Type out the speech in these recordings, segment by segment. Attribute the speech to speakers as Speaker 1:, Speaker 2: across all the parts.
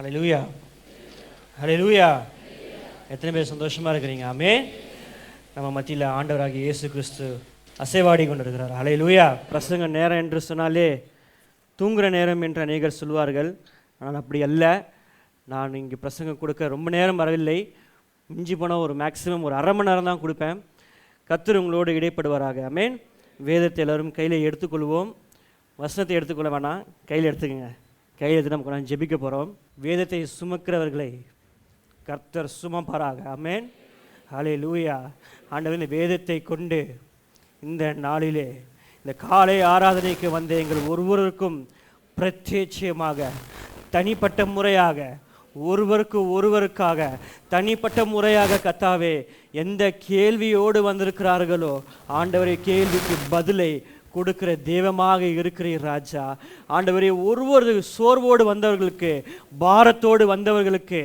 Speaker 1: ஹல்லேலூயா, ஹல்லேலூயா. எத்தனை பேர் சந்தோஷமாக இருக்கிறீங்க? ஆமென். நம்ம மத்தியில் ஆண்டவராகிய இயேசு கிறிஸ்து அசைவாடி கொண்டு இருக்கிறார். ஹல்லேலூயா. பிரசங்க நேரம் என்று சொன்னாலே தூங்குகிற நேரம் என்று அநேகர் சொல்வார்கள். ஆனால் அப்படி அல்ல. நான் இங்கே பிரசங்கம் கொடுக்க ரொம்ப நேரம் வரவில்லை. மிஞ்சி போனால் ஒரு மேக்ஸிமம் ஒரு அரை மணி நேரம் தான் கொடுப்பேன். கர்த்தர் உங்களோடு இடைப்படுவாராக. ஆமென். வேதத்தை எல்லோரும் கையில் எடுத்துக்கொள்வோம். வசனத்தை எடுத்துக்கொள்ள வேணாம், கையில் எடுத்துக்கங்க. கையில் எடுத்து நம்ம கொஞ்சம் ஜெபிக்க போகிறோம். வேதத்தை சுமக்கிறவர்களை கர்த்தர் சுமப்பாராக. ஆமென். ஹல்லேலூயா. ஆண்டவர் இந்த வேதத்தை கொண்டு இந்த நாளிலே இந்த காலை ஆராதனைக்கு வந்த எங்கள் ஒருவருக்கும் பிரத்யேட்சமாக தனிப்பட்ட முறையாக ஒருவருக்காக தனிப்பட்ட முறையாக கர்த்தாவே எந்த கேள்வியோடு வந்திருக்கிறார்களோ ஆண்டவரே கேள்விக்கு பதிலை கொடுக்கிற தெய்வமாக இருக்கிறீர் ராஜா. ஆண்டவரே ஒருவர் சோர்வோடு வந்தவர்களுக்கு, பாரத்தோடு வந்தவர்களுக்கு,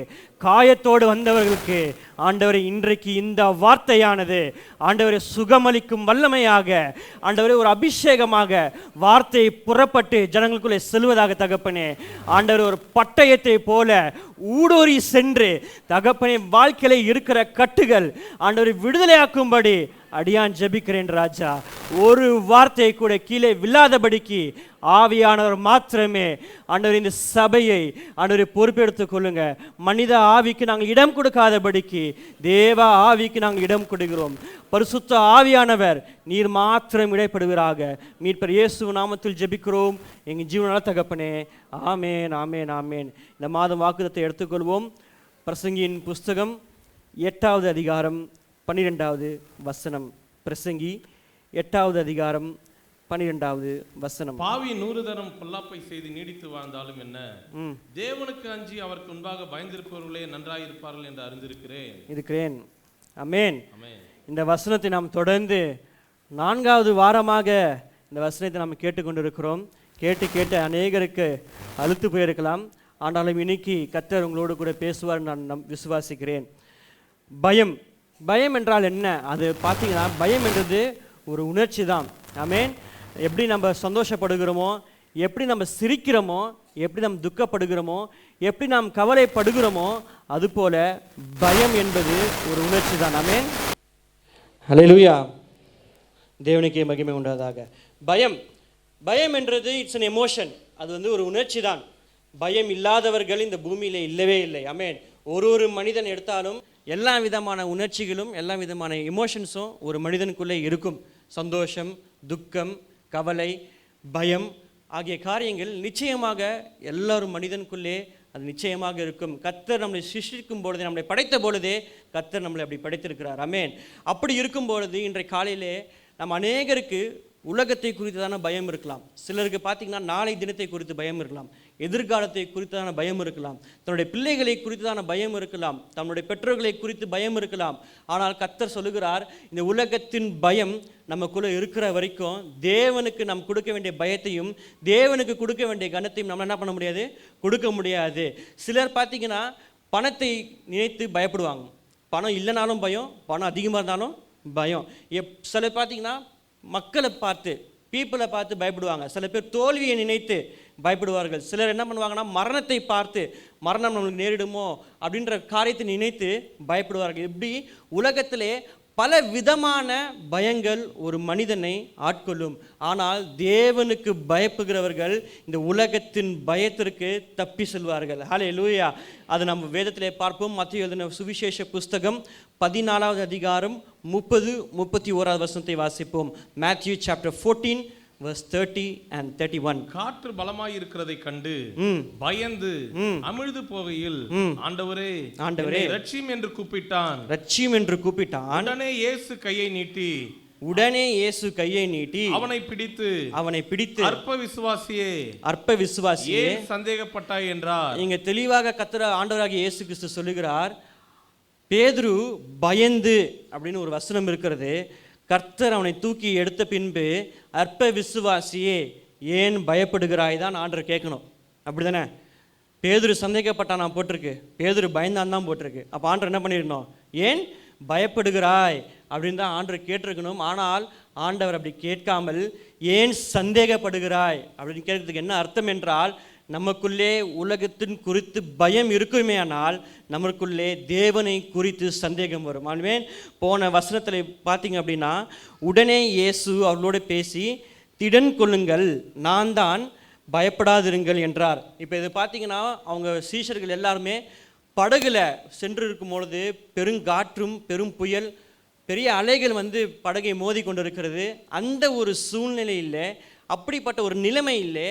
Speaker 1: காயத்தோடு வந்தவர்களுக்கு ஆண்டவரே இன்றைக்கு இந்த வார்த்தையானது ஆண்டவரே சுகமளிக்கும் வல்லமையாக, ஆண்டவரே ஒரு அபிஷேகமாக வார்த்தை புறப்பட்டு ஜனங்களுக்குள்ளே செல்வதாக தகப்பனே. ஆண்டவரே ஒரு பட்டயத்தை போல ஊடோரி சென்று தகப்பனே வாழ்க்கையில இருக்கிற கட்டுகள் ஆண்டவரை விடுதலையாக்கும்படி அடியான் ஜெபிக்கிறேன் ராஜா. ஒரு வார்த்தை கூட கீழே விழாதபடிக்கு ஆவியானவர் மாத்திரமே ஆண்டவர் இந்த சபையை ஆண்டவரை பொறுப்பெடுத்துக் கொள்ளுங்க. மனித ஆவிக்கு நாங்கள் இடம் கொடுக்காதபடிக்கு தேவ ஆவிக்கு நாங்கள் இடம் கொடுக்கிறோம். பரிசுத்த ஆவியானவர் நீர் மாத்திரம் இடைப்படுவீராக. மீட்பர் இயேசு நாமத்தில் ஜெபிக்கிறோம் எங்கள் ஜீவனால தகப்பனே. ஆமேன், ஆமேன், ஆமேன். இந்த மாதம் வாக்குத்தத்தை எடுத்துக்கொள்வோம். பிரசங்கியின் புஸ்தகம் 8வது அதிகாரம் 12வது வசனம். பிரசங்கி 8வது அதிகாரம் 12வது வசனம்.
Speaker 2: பாவி 100 தரம் பொல்லாப்பை செய்து நீடித்து வாழ்ந்தாலும் என்ன, தேவனுக்கு அஞ்சி அவருக்கு முன்பாக பயந்திருப்பவர்களே நன்றாயிருப்பார்கள் என்று அறிந்திருக்கிறேன்.
Speaker 1: ஆமென். இந்த வசனத்தை நாம் தொடர்ந்து 4வது வாரமாக இந்த வசனத்தை நாம் கேட்டுக்கொண்டிருக்கிறோம். கேட்டு அநேகருக்கு அழுத்து போயிருக்கலாம். ஆனாலும் இன்னைக்கு கர்த்தர் உங்களோடு கூட பேசுவார் நான் விசுவாசிக்கிறேன். பயம் என்றால் என்ன? அது பார்த்தீங்கன்னா பயம் என்றது ஒரு உணர்ச்சி தான். ஆமென். எப்படி நம்ம சந்தோஷப்படுகிறோமோ, எப்படி நம்ம சிரிக்கிறோமோ, எப்படி நம்ம துக்கப்படுகிறோமோ, எப்படி நாம் கவலைப்படுகிறோமோ, அதுபோல பயம் என்பது ஒரு உணர்ச்சி தான். ஆமென். ஹல்லேலூயா. தேவனுக்கே மகிமை உண்டாதாக. பயம் என்றது இட்ஸ் an எமோஷன். அது ஒரு உணர்ச்சி தான். பயம் இல்லாதவர்கள் இந்த பூமியில் இல்லவே இல்லை. ஆமென். ஒரு மனிதன் எடுத்தாலும் எல்லா விதமான உணர்ச்சிகளும் எல்லா விதமான எமோஷன்ஸும் ஒரு மனிதனுக்குள்ளே இருக்கும். சந்தோஷம், துக்கம், கவலை, பயம் ஆகிய காரியங்கள் நிச்சயமாக எல்லாரும் மனிதனுக்குள்ளே அது நிச்சயமாக இருக்கும். கர்த்தர் நம்மளை சிருஷ்டிக்கும் பொழுதே, நம்மளை படைத்த பொழுதே கர்த்தர் நம்மளை அப்படி படைத்திருக்கிறார். ஆமென். அப்படி இருக்கும் பொழுது இன்றைய காலையிலே நம்ம அநேகருக்கு உலகத்தை குறித்ததான பயம் இருக்கலாம். சிலருக்கு பார்த்தீங்கன்னா நாளை தினத்தை குறித்து பயம் இருக்கலாம், எதிர்காலத்தை குறித்ததான பயம் இருக்கலாம், தன்னுடைய பிள்ளைகளை குறித்ததான பயம் இருக்கலாம், தன்னுடைய பெற்றோர்களை குறித்து பயம் இருக்கலாம். ஆனால் கர்த்தர் சொல்லுகிறார், இந்த உலகத்தின் பயம் நமக்குள்ளே இருக்கிற வரைக்கும் தேவனுக்கு நாம் கொடுக்க வேண்டிய பயத்தையும் தேவனுக்கு கொடுக்க வேண்டிய கனத்தையும் நம்ம என்ன பண்ண முடியாது, கொடுக்க முடியாது. சிலர் பார்த்தீங்கன்னா பணத்தை நினைத்து பயப்படுவாங்க. பணம் இல்லைனாலும் பயம், பணம் அதிகமாக இருந்தாலும் பயம். சிலர் பார்த்தீங்கன்னா மக்களை பார்த்து, பீப்புளை பார்த்து பயப்படுவாங்க. சில பேர் தோல்வியை நினைத்து பயப்படுவார்கள். சிலர் என்ன பண்ணுவாங்கன்னா மரணத்தை பார்த்து, மரணம் நம்மளுக்கு நேரிடுமோ அப்படின்ற காரியத்தை நினைத்து பயப்படுவார்கள். இப்படி உலகத்திலே பல விதமான பயங்கள் ஒரு மனிதனை ஆட்கொள்ளும். ஆனால் தேவனுக்கு பயப்படுகிறவர்கள் இந்த உலகத்தின் பயத்திற்கு தப்பி செல்வார்கள். ஹல்லேலூயா. அது நம்ம வேதத்திலே பார்ப்போம். மத்தேயு எழுதின சுவிசேஷ புஸ்தகம் 14வது அதிகாரம் 30-31 வசனத்தை வாசிப்போம். Matthew chapter 14 verse 30 and 31.
Speaker 2: காற்று பலமாய் இருக்கிறதை கண்டு பயந்து அமிழ்ந்து போகையில் ஆண்டவரே ரட்சியும் என்று கூப்பிட்டான்.
Speaker 1: உடனே
Speaker 2: இயேசு கையை நீட்டி அவனை பிடித்து அற்ப விசுவாசியே சந்தேகப்பட்டாய் என்றார்.
Speaker 1: இங்க தெளிவாக கர்த்தர் ஆண்டவராகிய இயேசு கிறிஸ்து சொல்லுகிறார், பேதுரு பயந்து அப்படின்னு ஒரு வசனம் இருக்கிறது. கர்த்தர் அவனை தூக்கி எடுத்த பின்பு அற்ப விசுவாசியே ஏன் பயப்படுகிறாய் தான் ஆண்டவர் கேட்கணும். அப்படி தானே? பேதுரு சந்தேகப்பட்டான் நான் போட்டிருக்கு, பேதுரு பயந்தான் தான் போட்டிருக்கு. அப்போ ஆண்டவர் என்ன பண்ணிருக்கணும், ஏன் பயப்படுகிறாய் அப்படின்னு தான் ஆண்டவர் கேட்டிருக்கணும். ஆனால் ஆண்டவர் அப்படி கேட்காமல் ஏன் சந்தேகப்படுகிறாய் அப்படின்னு கேட்கறதுக்கு என்ன அர்த்தம் என்றால், நமக்குள்ளே உலகத்தின் குறித்து பயம் இருக்குமே ஆனால் நமக்குள்ளே தேவனை குறித்து சந்தேகம் வரும். ஆமென். போன வசனத்தில் பார்த்தீங்க அப்படின்னா, உடனே இயேசு அவர்களோடு பேசி திடன் கொள்ளுங்கள், நான் தான், பயப்படாதிருங்கள் என்றார். இப்போ இது பார்த்தீங்கன்னா அவங்க சீஷர்கள் எல்லாருமே படகுல சென்று இருக்கும் பொழுது பெருங்காற்றும் பெரும் புயல் பெரிய அலைகள் வந்து படகை மோதி கொண்டிருக்கிறது. அந்த ஒரு சூழ்நிலையில், அப்படிப்பட்ட ஒரு நிலைமையில்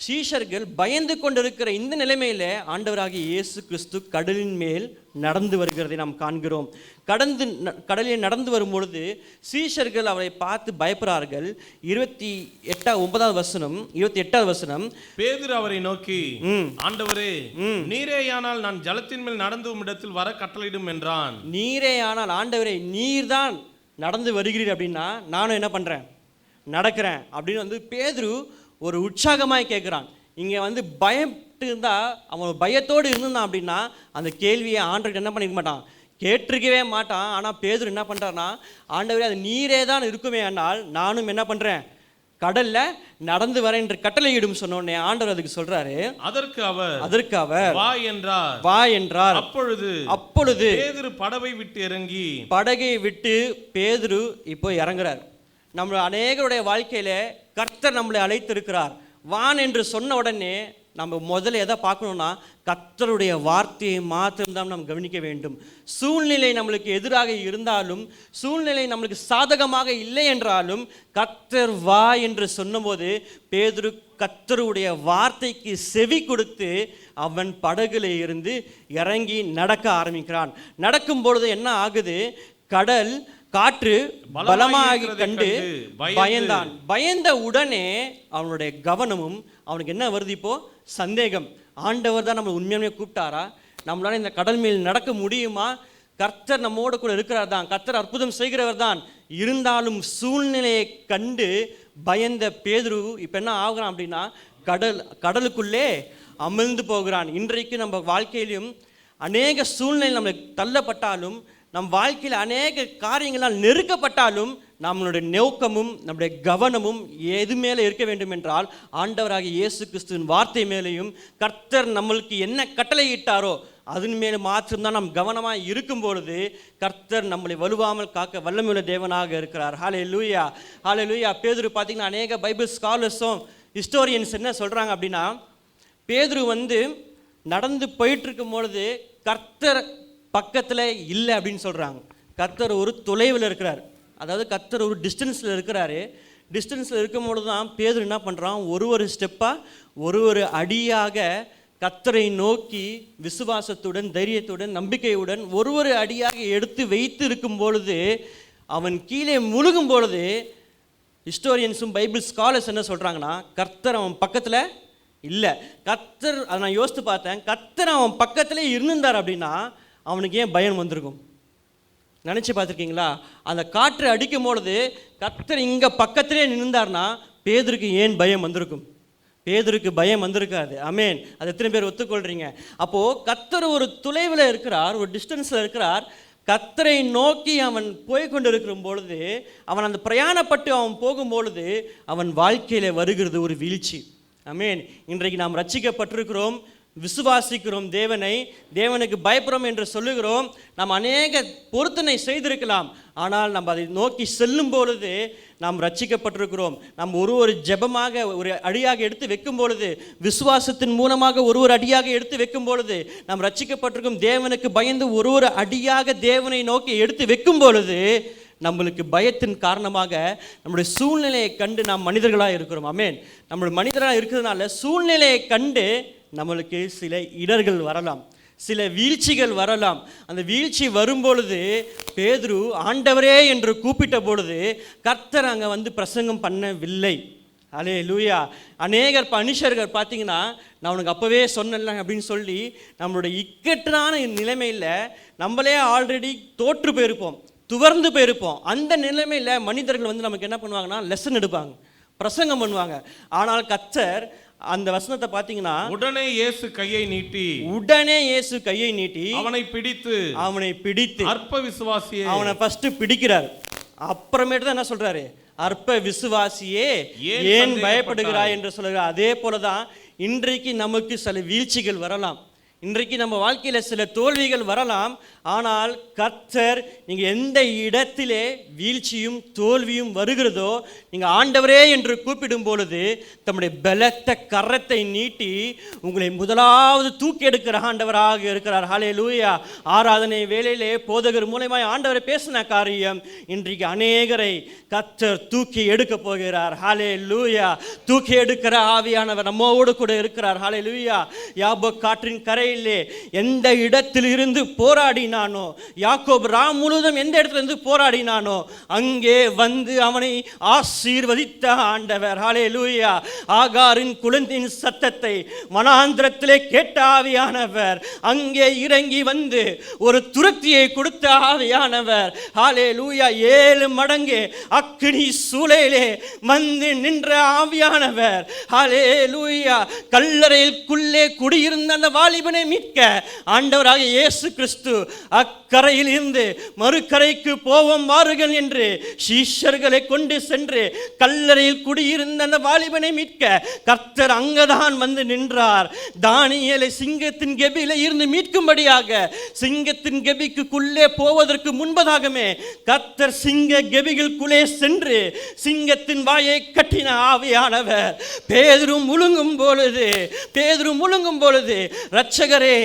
Speaker 1: சீஷர்கள் பயந்து கொண்டிருக்கிற இந்த நிலைமையில் ஆண்டவராகிய இயேசு கிறிஸ்து கடலின் மேல் நடந்து வருகிறதை நாம் காண்கிறோம். கடலில் நடந்து வரும்பொழுது சீஷர்கள் அவரை பார்த்து பயப்படுறார்கள். 28வது வசனம்,
Speaker 2: பேதுரு அவரை நோக்கி, ஆண்டவரே, நீரேயானால் நான் ஜலத்தின் மேல் நடந்து உம்மிடத்தில் வர கட்டளையிடும் என்றான்.
Speaker 1: நீரேயானால், ஆண்டவரே நீர்தான் நடந்து வருகிறீர் அப்படின்னா நானும் என்ன பண்ணுறேன், நடக்கிறேன் அப்படின்னு வந்து பேதுரு ஒரு உற்சாகமாய் கேட்குறான். இங்கே வந்து பயப்பட்டு இருந்தால், அவன் பயத்தோடு இருந்தான் அப்படின்னா அந்த கேள்வியை ஆண்டவர்கிட்ட என்ன பண்ணிக்க மாட்டான், கேட்டிருக்கவே மாட்டான். ஆனால் பேதுரு என்ன பண்ணுறான்னா, ஆண்டவரே அது நீரே தான் இருக்குமே, ஆனால் நானும் என்ன பண்ணுறேன், கடலில் நடந்து வரேன் என்று கட்டளையிடும் சொன்னோடனே ஆண்டவர் அதுக்கு சொல்றாரு, அதற்கு அவர் வா என்றார். அப்பொழுது
Speaker 2: பேதுரு படகை
Speaker 1: விட்டு பேதுரு இப்போ இறங்குறார். நம்ம அநேகருடைய வாழ்க்கையில கர்த்தர் நம்மளை அழைத்திருக்கிறார். வான் என்று சொன்ன உடனே நம்ம முதல்ல எதை பார்க்கணும்னா, கர்த்தருடைய வார்த்தையை மாத்திரம்தான் நாம் கவனிக்க வேண்டும். சூழ்நிலை நம்மளுக்கு எதிராக இருந்தாலும், சூழ்நிலை நம்மளுக்கு சாதகமாக இல்லை என்றாலும், கர்த்தர் வா என்று சொன்னபோது பேதுரு கர்த்தருடைய வார்த்தைக்கு செவி கொடுத்து அவன் படகுல இருந்து இறங்கி நடக்க ஆரம்பிக்கிறான். நடக்கும் பொழுது என்ன ஆகுது, கடல் காற்று பலமாக கண்டு பயந்தான். பயந்த உடனே அவனுடைய கவனமும் அவனுக்கு என்ன வருது, இப்போ சந்தேகம். ஆண்டவர் தான் நம்ம உண்மையுமே கூப்பிட்டாரா, நம்மளால இந்த கடல் மேல் நடக்க முடியுமா, கர்த்தர் நம்மோடு கூட இருக்கிறார் தான், கர்த்தர் அற்புதம் செய்கிறவர் தான், இருந்தாலும் சூழ்நிலையை கண்டு பயந்த பேதுரு இப்போ என்ன ஆகுறான் அப்படின்னா, கடலுக்குள்ளே அமிழ்ந்து போகிறான். இன்றைக்கு நம்ம வாழ்க்கையிலும் அநேக சூழ்நிலை நம்மளுக்கு தள்ளப்பட்டாலும், நம் வாழ்க்கையில் அநேக காரியங்களால் நெருக்கப்பட்டாலும், நம்மளுடைய நோக்கமும் நம்முடைய கவனமும் எது மேலே இருக்க வேண்டும் என்றால், ஆண்டவராகிய இயேசு கிறிஸ்துவின் வார்த்தை மேலேயும் கர்த்தர் நம்மளுக்கு என்ன கட்டளையிட்டாரோ அதன் மேலே மாத்திரம்தான் நாம் கவனமாக இருக்கும் பொழுது கர்த்தர் நம்மளை வலுவாமல் காக்க வல்லமையுள்ள தேவனாக இருக்கிறார். ஹல்லேலூயா, ஹல்லேலூயா. பேதுரு பார்த்தீங்கன்னா அநேக பைபிள் ஸ்காலர்ஸும் ஹிஸ்டோரியன்ஸ் என்ன சொல்கிறாங்க அப்படின்னா, பேதுரு வந்து நடந்து போயிட்டு இருக்கும் பொழுது கர்த்தர் பக்கத்தில் இல்லை அப்படின்னு சொல்கிறாங்க. கர்த்தர் ஒரு தொலைவில் இருக்கிறார், அதாவது கர்த்தர் ஒரு டிஸ்டன்ஸில் இருக்கிறாரு. டிஸ்டன்ஸில் இருக்கும்பொழுது தான் பேதுரு என்ன பண்ணுறான், ஒரு ஸ்டெப்பாக ஒரு அடியாக கர்த்தரை நோக்கி விசுவாசத்துடன் தைரியத்துடன் நம்பிக்கையுடன் ஒரு அடியாக எடுத்து வைத்து இருக்கும் பொழுது அவன் கீழே முழுகும் பொழுது ஹிஸ்டோரியன்ஸும் பைபிள் ஸ்காலர்ஸ் என்ன சொல்கிறாங்கன்னா, கர்த்தர் அவன் பக்கத்தில் இல்லை. கர்த்தர், அதை நான் யோசித்து பார்த்தேன், கர்த்தர் அவன் பக்கத்திலே இருந்திருந்தார் அப்படின்னா அவனுக்கு ஏன் பயம் வந்திருக்கும், நினச்சி பார்த்துருக்கீங்களா? அந்த காற்று அடிக்கும் பொழுது கர்த்தர் இங்கே பக்கத்திலே நின்றார்னா பேதுருக்கு ஏன் பயம் வந்திருக்கும்? பேதுருக்கு பயம் வந்திருக்காது. ஆமென். அது எத்தனை பேர் ஒத்துக்கொள்கிறீங்க? அப்போது கர்த்தர் ஒரு தொலைவில் இருக்கிறார், ஒரு டிஸ்டன்ஸில் இருக்கிறார். கர்த்தரை நோக்கி அவன் போய்கொண்டு இருக்கிற பொழுது, அவன் அந்த பிரயாணப்பட்டு அவன் போகும்பொழுது அவன் வாழ்க்கையில் வருகிறது ஒரு வீழ்ச்சி. ஆமென். இன்றைக்கு நாம் ரட்சிக்கப்பட்டிருக்கிறோம், விசுவாசிக்கிறோம் தேவனுக்கு பயப்படுறோம் என்று சொல்லுகிறோம். நாம் அநேக பொருத்தனை செய்திருக்கலாம், ஆனால் நம்ம அதை நோக்கி செல்லும் பொழுது நாம் ரட்சிக்கப்பட்டிருக்கிறோம். நாம் ஒரு ஜெபமாக ஒரு அடியாக எடுத்து வைக்கும் பொழுது, விசுவாசத்தின் மூலமாக ஒரு அடியாக எடுத்து வைக்கும் பொழுது நாம் ரட்சிக்கப்பட்டிருக்கும். தேவனுக்கு பயந்து ஒரு அடியாக தேவனை நோக்கி எடுத்து வைக்கும் பொழுது நம்மளுக்கு பயத்தின் காரணமாக நம்முடைய சூழ்நிலையை கண்டு நாம் மனிதர்களாக இருக்கிறோம். ஆமென். நம்மளுடைய மனிதர்களாக இருக்கிறதுனால சூழ்நிலையை கண்டு நம்மளுக்கு சில இடர்கள் வரலாம், சில வீழ்ச்சிகள் வரலாம். அந்த வீழ்ச்சி வரும்பொழுது பேதுரு ஆண்டவரே என்று கூப்பிட்ட பொழுது கர்த்தர் அங்கே வந்து பிரசங்கம் பண்ணவில்லை. ஹல்லேலூயா. அநேகர் மனுஷர்கள் பார்த்தீங்கன்னா, நான் உனக்கு அப்போவே சொன்னேன் அப்படின்னு சொல்லி நம்மளுடைய இக்கட்டான நிலைமையில் நம்மளே ஆல்ரெடி தோற்று போயிருப்போம், துவர்ந்து போயிருப்போம். அந்த நிலைமையில் மனிதர்கள் வந்து நமக்கு என்ன பண்ணுவாங்கன்னா, லெசன் எடுப்பாங்க, பிரசங்கம் பண்ணுவாங்க. ஆனால் கர்த்தர் அந்த வசனத்தை பார்த்தீங்கன்னா, உடனே இயேசு கையை நீட்டி அவனை பிடித்து அற்ப விசுவாசியே, அவனை ஃபர்ஸ்ட் பிடிக்கிறார். அப்புறமேட்டு தான் என்ன சொல்றாரு, அற்ப விசுவாசியே ஏன் பயப்படுகிறாய் என்று சொல்கிறார். அதே போலதான் இன்றைக்கு நமக்கு சில வீழ்ச்சிகள் வரலாம், இன்றைக்கு நம்ம வாழ்க்கையில் சில தோல்விகள் வரலாம். ஆனால் கர்த்தர் நீங்கள் எந்த இடத்திலே வீழ்ச்சியும் தோல்வியும் வருகிறதோ நீங்கள் ஆண்டவரே என்று கூப்பிடும் பொழுது தம்முடைய பலத்த கரத்தை நீட்டி உங்களை முதலாவது தூக்கி எடுக்கிற ஆண்டவராக இருக்கிறார். ஹல்லேலூயா. ஆராதனை வேளையிலே போதகர் மூலமாய் ஆண்டவரை பேசின காரியம் இன்றைக்கு அநேகரை கர்த்தர் தூக்கி எடுக்க போகிறார். ஹல்லேலூயா. தூக்கி எடுக்கிற ஆவியானவர் நம்மோடு கூட இருக்கிறார். ஹல்லேலூயா. யாபோக் காற்றின் கரையிலே எந்த இடத்தில் இருந்து போராடினானோ, யாக்கோபு ராம் முழுவதும் எந்த இடத்துல இருந்து போராடினானோ அங்கே வந்து அவனை ஆசீர்வதித்த ஆண்டவர். ஹல்லேலூயா. ஆகாரின் குழந்தையின் சத்தத்தை வனாந்திரத்திலே கேட்ட ஆவியானவர் அங்கே இறங்கி வந்து ஒரு துரத்தியை கொடுத்த ஆவியானவர். ஹல்லேலூயா. 7 மடங்கு அக்கினி சூளையிலே வந்து நின்ற ஆவியானவர். ஹல்லேலூயா. கல்லறைக்குள்ளே குடியிருந்த அந்த வாலிபனை மீட்க ஆண்டவராக இயேசு கிறிஸ்து அக்கரையில் இருந்து மறுக்கரைக்கு போவோம் வாருங்கள் என்று சீஷர்களை கொண்டு சென்று கல்லறையில் குடியிருந்த அந்த வாலிபனை மீட்க கர்த்தர் அங்கதான் வந்து நின்றார். தானியேலை சிங்கத்தின் கெபியில இருந்து மீட்கும்படியாக சிங்கத்தின் கெபிக்குள்ளே போவதற்கு முன்பதாகவே கர்த்தர் சிங்க கெபிகளுக்குள்ளே சென்று சிங்கத்தின் வாயை கட்டின ஆவியானவர் பேதுரு முழுங்கும் பொழுது இரட்சகரே,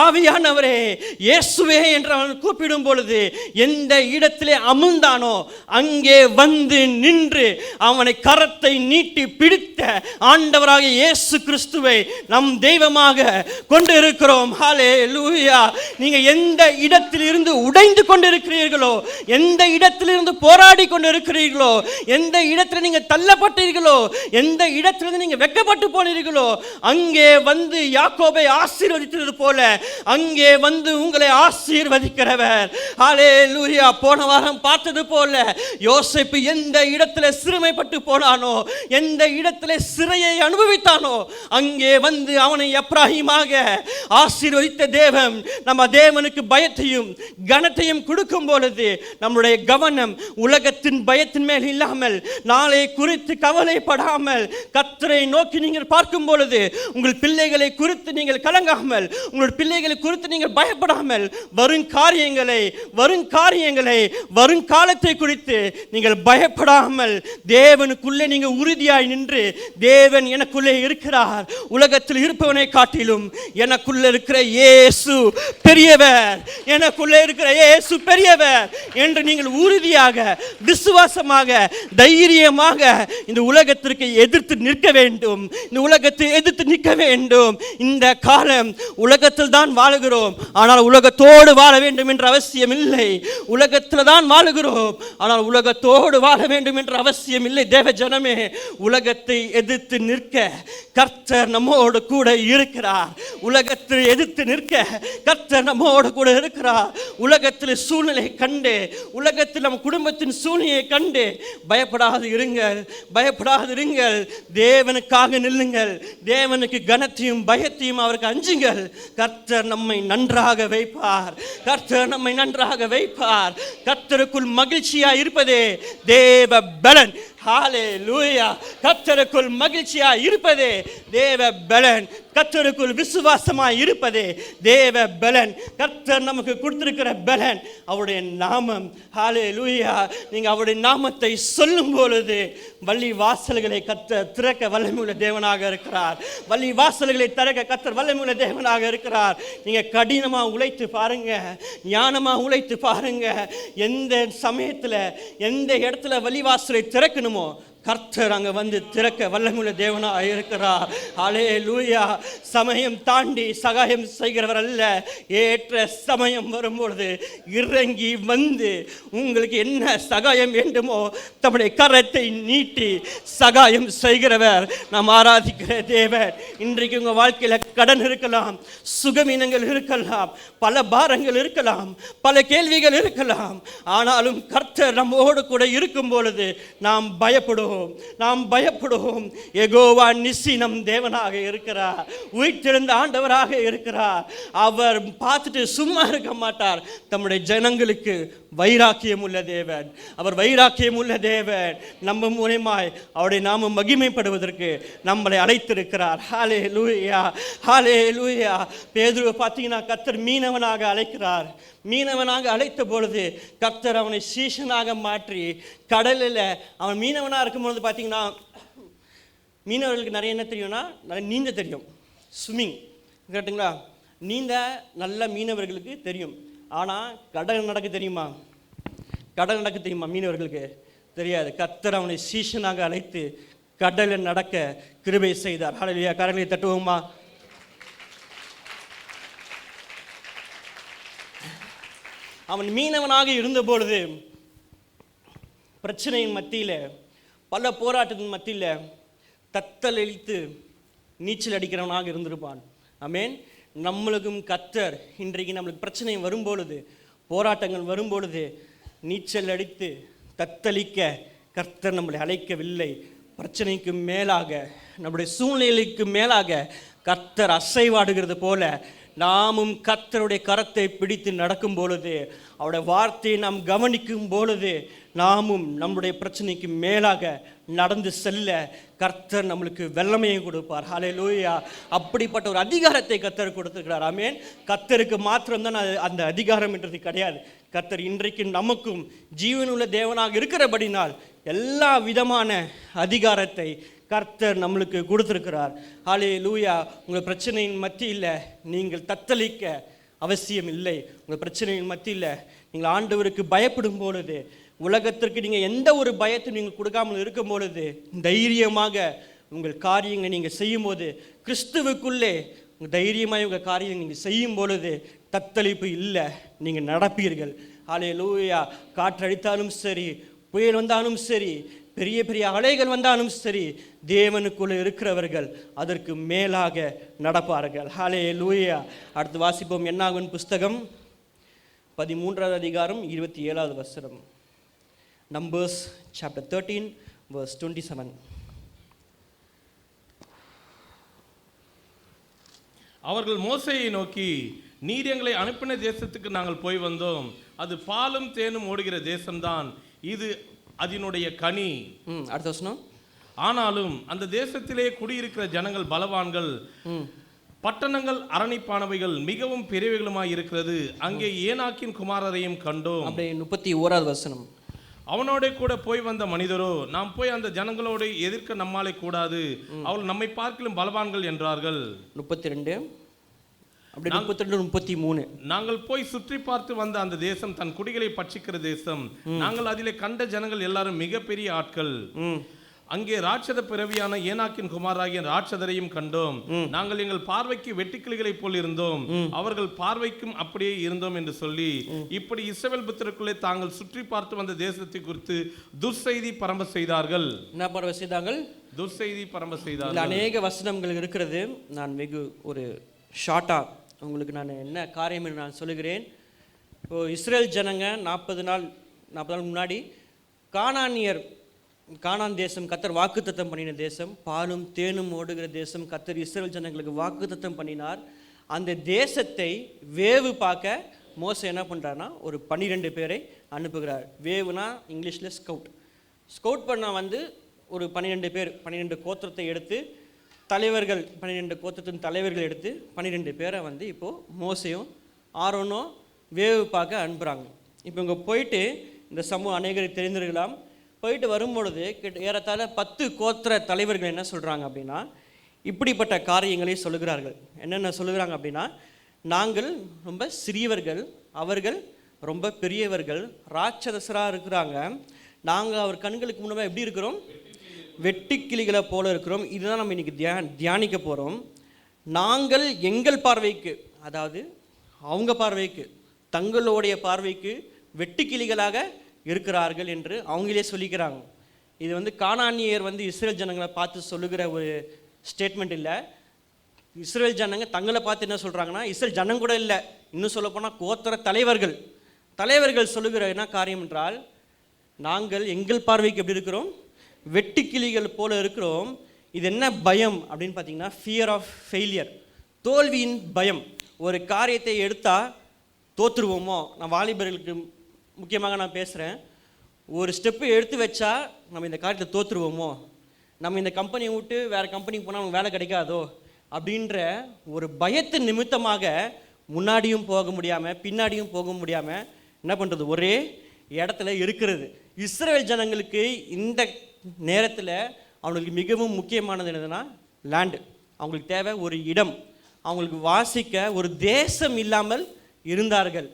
Speaker 1: ஆவியானவரே, இயேசுவே என்று அவன் கூப்பிடும் பொழுது எந்த இடத்திலே அமுழ்ந்தானோ அங்கே வந்து நின்று அவனை கரத்தை நீட்டி பிடித்த ஆண்டவராக இயேசு கிறிஸ்துவை நம் தெய்வமாக கொண்டு இருக்கிறோம். ஹல்லேலூயா. நீங்க எந்த இடத்தில் இருந்து உடைந்து கொண்டிருக்கிறீர்களோ, எந்த இடத்திலிருந்து போராடி கொண்டிருக்கிறீர்களோ, எந்த இடத்துல நீங்க தள்ளப்பட்டீர்களோ, எந்த இடத்திலிருந்து நீங்க வெட்கப்பட்டு போனீர்களோ அங்கே வந்து யாக்கோபை ஆசீர்வதித்தது போல அங்கே வந்து உங்களை ஆசீர்வதிக்கிறவர். ஹல்லேலூயா. போன வாரம் பார்த்தது போல யோசேப்பு எந்த இடத்துல சிறுமைப்பட்டு போனானோ, எந்த இடத்துல சிறையை அனுபவித்தானோ அங்கே வந்து அவனை எப்ராஹிமாக ஆசீர்வதித்த தேவன் நம்ம தேவனுக்கு பயத்தையும் கனத்தையும் கொடுக்கும் பொழுது நம்முடைய கவனம் உலகத்தின் பயத்தின் மேல் இல்லாமல் நாளை குறித்து கவலைப்படாமல் கர்த்தரை நோக்கி நீங்கள் பார்க்கும் பொழுது உங்கள் பிள்ளைகளை குறித்து நீங்கள் கலங்காமல், உங்கள் பிள்ளைகளை குறித்து நீங்கள் பயப்படாமல் வருங்காலத்தை குறித்து நீங்கள் பயப்படாமல் தேவனுக்குள்ளே நீங்கள் உறுதியாய் நின்று தேவன் எனக்குள்ளே இருக்கிறார், உலகத்தில் இருப்பவனை காட்டிலும் எனக்குள்ளே இருக்கிற இயேசு பெரியவர், எனக்குள்ளே இருக்கிற இயேசு பெரியவர் என்று நீங்கள் உறுதியாக விசுவாசமாக தைரியமாக இந்த உலகத்திற்கு எதிர்த்து நிற்க வேண்டும். இந்த உலகத்தை எதிர்த்து நிற்க வேண்டும். இந்த காலம் உலகத்தில் தான் வாழுகிறோம், ஆனால் உலகத்தோடு வாழ வேண்டும் என்ற அவசியம் இல்லை. உலகத்தில் தான் வாழுகிறோம், ஆனால் உலகத்தோடு வாழ வேண்டும் என்ற அவசியம் இல்லை. தேவ ஜனமே, உலகத்தை எதிர்த்து நிற்க கர்த்தர் நம்மோடு கூட இருக்கிறார். உலகத்தில் எதிர்த்து நிற்க கர்த்தர் நம்மோடு கூட இருக்கிறார். உலகத்தில் சூழ்நிலை கண்டு, உலகத்தில் நம் குடும்பத்தின் சூழ்நிலையை கண்டு பயப்படாது இருங்கள். தேவனுக்காக நில்லுங்கள். தேவனுக்கு கனத்தையும் பயத்தையும் அவருக்கு அஞ்சுங்கள். கர்த்தர் நம்மை நன்றாக வைப்பார். கர்த்தருக்குள் மகிழ்ச்சியா இருப்பதே தேவ பலன். ஹல்லேலூயா. கர்த்தருக்குள் மகிழ்ச்சியா இருப்பதே தேவ பலன். கர்த்தருக்குள் விசுவாசமாய் இருப்பதே தேவ பலன். கர்த்தர் நமக்கு கொடுத்திருக்கிற பலன் அவருடைய நாமம். ஹல்லேலூயா. நீங்க அவருடைய நாமத்தை சொல்லும் பொழுது வழி வாசல்களை கர்த்தர் திறக்க வல்லமையுள்ள தேவனாக இருக்கிறார். வழி வாசல்களை திறக்க கர்த்தர் வல்லமையுள்ள தேவனாக இருக்கிறார். நீங்க கடினமா உழைத்து பாருங்க, ஞானமா உழைத்து பாருங்க. எந்த சமயத்துல எந்த இடத்துல வழி வாசலை திறக்கணுமோ கர்த்தர் அங்க வந்து திறக்க வல்லமையுள்ள தேவனாக இருக்கிறார். ஹல்லேலூயா. சமயம் தாண்டி சகாயம் செய்கிறவர் அல்ல. ஏற்ற சமயம் வரும்பொழுது இறங்கி வந்து உங்களுக்கு என்ன சகாயம் வேண்டுமோ தம்முடைய கரத்தை நீட்டி சகாயம் செய்கிறவர் நாம் ஆராதிக்கிற தேவன். இன்றைக்கு உங்க வாழ்க்கையில கடன் இருக்கலாம், சுகமீனங்கள் இருக்கலாம், பல பாரங்கள் இருக்கலாம், பல கேள்விகள் இருக்கலாம். ஆனாலும் கர்த்தர் நம்மோடு கூட இருக்கும் பொழுது நாம் பயப்படுவோம். அஞ்சுவோம், நாம் பயப்படுவோம். யெகோவா நிசி நம் தேவனாக இருக்கிறார், உயிர்த்தெழுந்த ஆண்டவராக இருக்கிறார். அவர் பார்த்துட்டு சும்மா இருக்க மாட்டார். தம்முடைய ஜனங்களுக்கு வைராக்கியம் உள்ள தேவன், அவர் வைராக்கியம் உள்ள தேவன். நம்ம மூலமாய் அவருடைய நாமம் மகிமைப்படுவதற்கு நம்மளை அழைத்திருக்கிறார். ஹல்லேலூயா, ஹல்லேலூயா. பேதுருவை பார்த்தீங்கன்னா கர்த்தர் மீனவனாக அழைக்கிறார். மீனவனாக அழைத்த பொழுது கர்த்தர் அவனை சீஷனாக மாற்றி கடலில் அவன் மீனவனாக இருக்கும்பொழுது பார்த்தீங்கன்னா, மீனவர்களுக்கு நிறைய என்ன தெரியும்னா, நிறைய நீந்த தெரியும், ஸ்விம்மிங், கேட்டுங்களா? நீந்த நல்ல மீனவர்களுக்கு தெரியும். ஆனால் கடல் நடக்க தெரியுமா? கடல் நடக்க தெரியுமா மீனவர்களுக்கு? தெரியாது. கர்த்தர் அவனை சீஷனாக அழைத்து கடலில் நடக்க கிருபை செய்தார். ஹல்லேலூயா. கரங்களை தட்டுவோமா? அவன் மீனவனாக இருந்தபொழுது பிரச்சனையின் மத்தியில், பல போராட்டத்தின் மத்தியில் தத்தளித்து நீச்சல் அடிக்கிறவனாக இருந்திருப்பான். ஆமென். நம்மளுக்கும் கர்த்தர் இன்றைக்கு நம்மளுக்கு பிரச்சனை வரும்பொழுது, போராட்டங்கள் வரும்பொழுது நீச்சல் அடித்து தத்தளிக்க கர்த்தர் நம்மளை அழைக்கவில்லை. பிரச்சனைக்கு மேலாக, நம்முடைய சூழ்நிலைக்கு மேலாக கர்த்தர் அசைவாடுகிறது போல நாமும் கர்த்தருடைய கரத்தை பிடித்து நடக்கும் பொழுது, அவருடைய வார்த்தையை நாம் கவனிக்கும் பொழுது, நாமும் நம்முடைய பிரச்சனைக்கு மேலாக நடந்து செல்ல கர்த்தர் நம்மளுக்கு வல்லமையை கொடுப்பார். ஹல்லேலூயா. அப்படிப்பட்ட ஒரு அதிகாரத்தை கர்த்தர் கொடுத்திருக்கிறார். ஆமென். கர்த்தருக்கு மாத்திரம்தான் அந்த அதிகாரம் என்றது கிடையாது. கர்த்தர் இன்றைக்கு நமக்கும் ஜீவனுள்ள தேவனாக இருக்கிறபடினால் எல்லா விதமான அதிகாரத்தை கர்த்தர் நம்மளுக்கு கொடுத்திருக்கிறார். ஹல்லேலூயா. உங்கள் பிரச்சனையின் மத்தியில் நீங்கள் தத்தளிக்க அவசியம் இல்லை. உங்கள் பிரச்சனையின் மத்தியில் நீங்கள் ஆண்டவருக்கு பயப்படும் பொழுது, உலகத்திற்கு நீங்கள் எந்த ஒரு பயத்தை நீங்கள் கொடுக்காமல் இருக்கும் பொழுது, தைரியமாக உங்கள் காரியங்களை நீங்கள் செய்யும்போது, கிறிஸ்துவுக்குள்ளே தைரியமாக உங்கள் காரியங்களை நீங்கள் செய்யும் பொழுது தத்தளிப்பு இல்லை, நீங்கள் நடப்பீர்கள். ஹல்லேலூயா. காற்றடித்தாலும் சரி, புயல் வந்தாலும் சரி, பெரிய பெரிய அலைகள் வந்தாலும் சரி, தேவனுக்குள்ளே இருக்கிறவர்கள் அதற்கு மேலாக நடப்பார்கள். ஹல்லேலூயா. அடுத்து வாசிப்போம். என்னாகும் புஸ்தகம் 13வது அதிகாரம் 27வது வசனம். Numbers chapter 13 verse 27.
Speaker 2: அவர்கள் மோசேயை நோக்கி, நீர் எங்களை அனுப்பின தேசத்துக்கு நாங்கள் போய் வந்தோம், அது பாலும் தேனும் ஓடுகிற தேசம்தான், இது அதனுடைய கனி.
Speaker 1: அடுத்த வசனம்.
Speaker 2: ஆனாலும் அந்த தேசத்திலே குடியிருக்கிற ஜனங்கள் பலவான்கள், பட்டணங்கள் அரணிப்பானவைகள், மிகவும் பெரியவைகளுமாய் இருக்கிறது. அங்கே ஏனாக்கின் குமாரரையும் கண்டோம்.
Speaker 1: அப்படியே 31வது வசனம்.
Speaker 2: அவனோட கூட போய் வந்த மனிதரோ, நாம் போய் அந்த ஜனங்களோடு எதிர்க்க நம்மாலே கூடாது, அவள் நம்மை பார்க்கிலும் பலவான்கள் என்றார்கள். 32, அப்படி 32, 33. நாங்கள் போய் சுற்றி பார்த்து வந்த அந்த தேசம் தன் குடிகளை பட்சிக்கிற தேசம். நாங்கள் அதிலே கண்ட ஜனங்கள் எல்லாரும் மிகப்பெரிய ஆட்கள். அங்கே ராட்சத பிறவியான ஏனாக்கின் குமாராகிய ராட்சதரையும் கண்டோம். நாங்கள் எங்கள் பார்வைக்கு வெட்டுக்கிளிகளை போல் இருந்தோம், அவர்கள் பார்வைக்கும் அப்படியே இருந்தோம் என்று சொல்லி, இப்படி இஸ்ரவேல் புத்திரருக்குள்ளே தாங்கள் சுற்றி பார்த்து வந்த தேசத்தை குறித்து துர்செய்தி பரம்ப செய்தார்கள். என்ன பரம்ப செய்தார்கள்? துர்செய்தி பரம்ப செய்தார்கள்.
Speaker 1: அநேக வசனங்கள் இருக்கிறது. நான் வெகு ஒரு ஷார்ட்டா உங்களுக்கு நான் என்ன காரியம் என்று நான் சொல்லுகிறேன். இப்போ இஸ்ரேல் ஜனங்க 40 நாள் முன்னாடி கானான் தேசம், கர்த்தர் வாக்குத்தத்தம் பண்ணின தேசம், பாலும் தேனும் ஓடுகிற தேசம், கர்த்தர் இஸ்ரேல் ஜனங்களுக்கு வாக்குத்தத்தம் பண்ணினார். அந்த தேசத்தை வேவு பார்க்க மோசே என்ன பண்ணுறாருன்னா, ஒரு 12 பேரை அனுப்புகிறார். வேவுனா இங்கிலீஷில் ஸ்கவுட் பண்ண ஒரு 12 பேர், 12 கோத்திரத்தை எடுத்து தலைவர்கள், 12 கோத்திரத்தின் தலைவர்கள் எடுத்து 12 பேரை இப்போது மோசையும் ஆரோனும் வேவு பார்க்க அனுப்புகிறாங்க. இப்போ இங்கே போயிட்டு இந்த சமூகம் அநேகருக்கு தெரிந்திருக்கலாம். போயிட்டு வரும்பொழுது ஏறத்தாழ 10 கோத்திர தலைவர்கள் என்ன சொல்கிறாங்க அப்படின்னா, இப்படிப்பட்ட காரியங்களை சொல்லுகிறார்கள். என்னென்ன சொல்லுகிறாங்க அப்படின்னா, நாங்கள் ரொம்ப சிறியவர்கள், அவர்கள் ரொம்ப பெரியவர்கள், ராட்சதசராக இருக்கிறாங்க, நாங்கள் அவர் கண்களுக்கு முன்னாடி எப்படி இருக்கிறோம்? வெட்டுக்கிளிகளை போல இருக்கிறோம். இதுதான் நம்ம இன்னைக்கு தியானிக்க போகிறோம். நாங்கள் எங்கள் பார்வைக்கு, அதாவது அவங்க பார்வைக்கு, தங்களுடைய பார்வைக்கு வெட்டுக்கிளிகளாக இருக்கிறார்கள் என்று அவங்களே சொல்லிக்கிறாங்க. இது கானானியர் இஸ்ரேல் ஜனங்களை பார்த்து சொல்லுகிற ஒரு ஸ்டேட்மெண்ட் இல்லை. இஸ்ரேல் ஜனங்க தங்களை பார்த்து என்ன சொல்கிறாங்கன்னா, இஸ்ரேல் ஜனங்க கூட இல்லை, இன்னும் சொல்லப்போனால் கோத்திர தலைவர்கள் சொல்லுகிற என்ன காரியம் என்றால், நாங்கள் எங்கள் பார்வைக்கு எப்படி இருக்கிறோம்? வெட்டுக்கிளிகள் போல இருக்கிறோம். இது என்ன பயம் அப்படின்னு பார்த்தீங்கன்னா, ஃபியர் ஆஃப் ஃபெயிலியர், தோல்வியின் பயம். ஒரு காரியத்தை எடுத்தால் தோற்றுருவோமோ. நான் வாலிபர்களுக்கு முக்கியமாக நான் பேசுகிறேன். ஒரு ஸ்டெப்பு எடுத்து வச்சா நம்ம இந்த காரியத்தை தோற்றுருவோமோ, நம்ம இந்த கம்பெனியை விட்டு வேறு கம்பெனிக்கு போனால் நமக்கு வேலை கிடைக்காதோ அப்படின்ற ஒரு பயத்து நிமித்தமாக முன்னாடியும் போக முடியாமல் பின்னாடியும் போக முடியாமல் என்ன பண்ணுறது, ஒரே இடத்துல இருக்கிறது. இஸ்ரவேல் ஜனங்களுக்கு இந்த நேரத்தில் அவங்களுக்கு மிகவும் முக்கியமானது என்னதுன்னா லேண்டு. அவங்களுக்கு தேவை ஒரு இடம், அவங்களுக்கு வாசிக்க ஒரு தேசம் இல்லாமல் இருந்தார்கள்.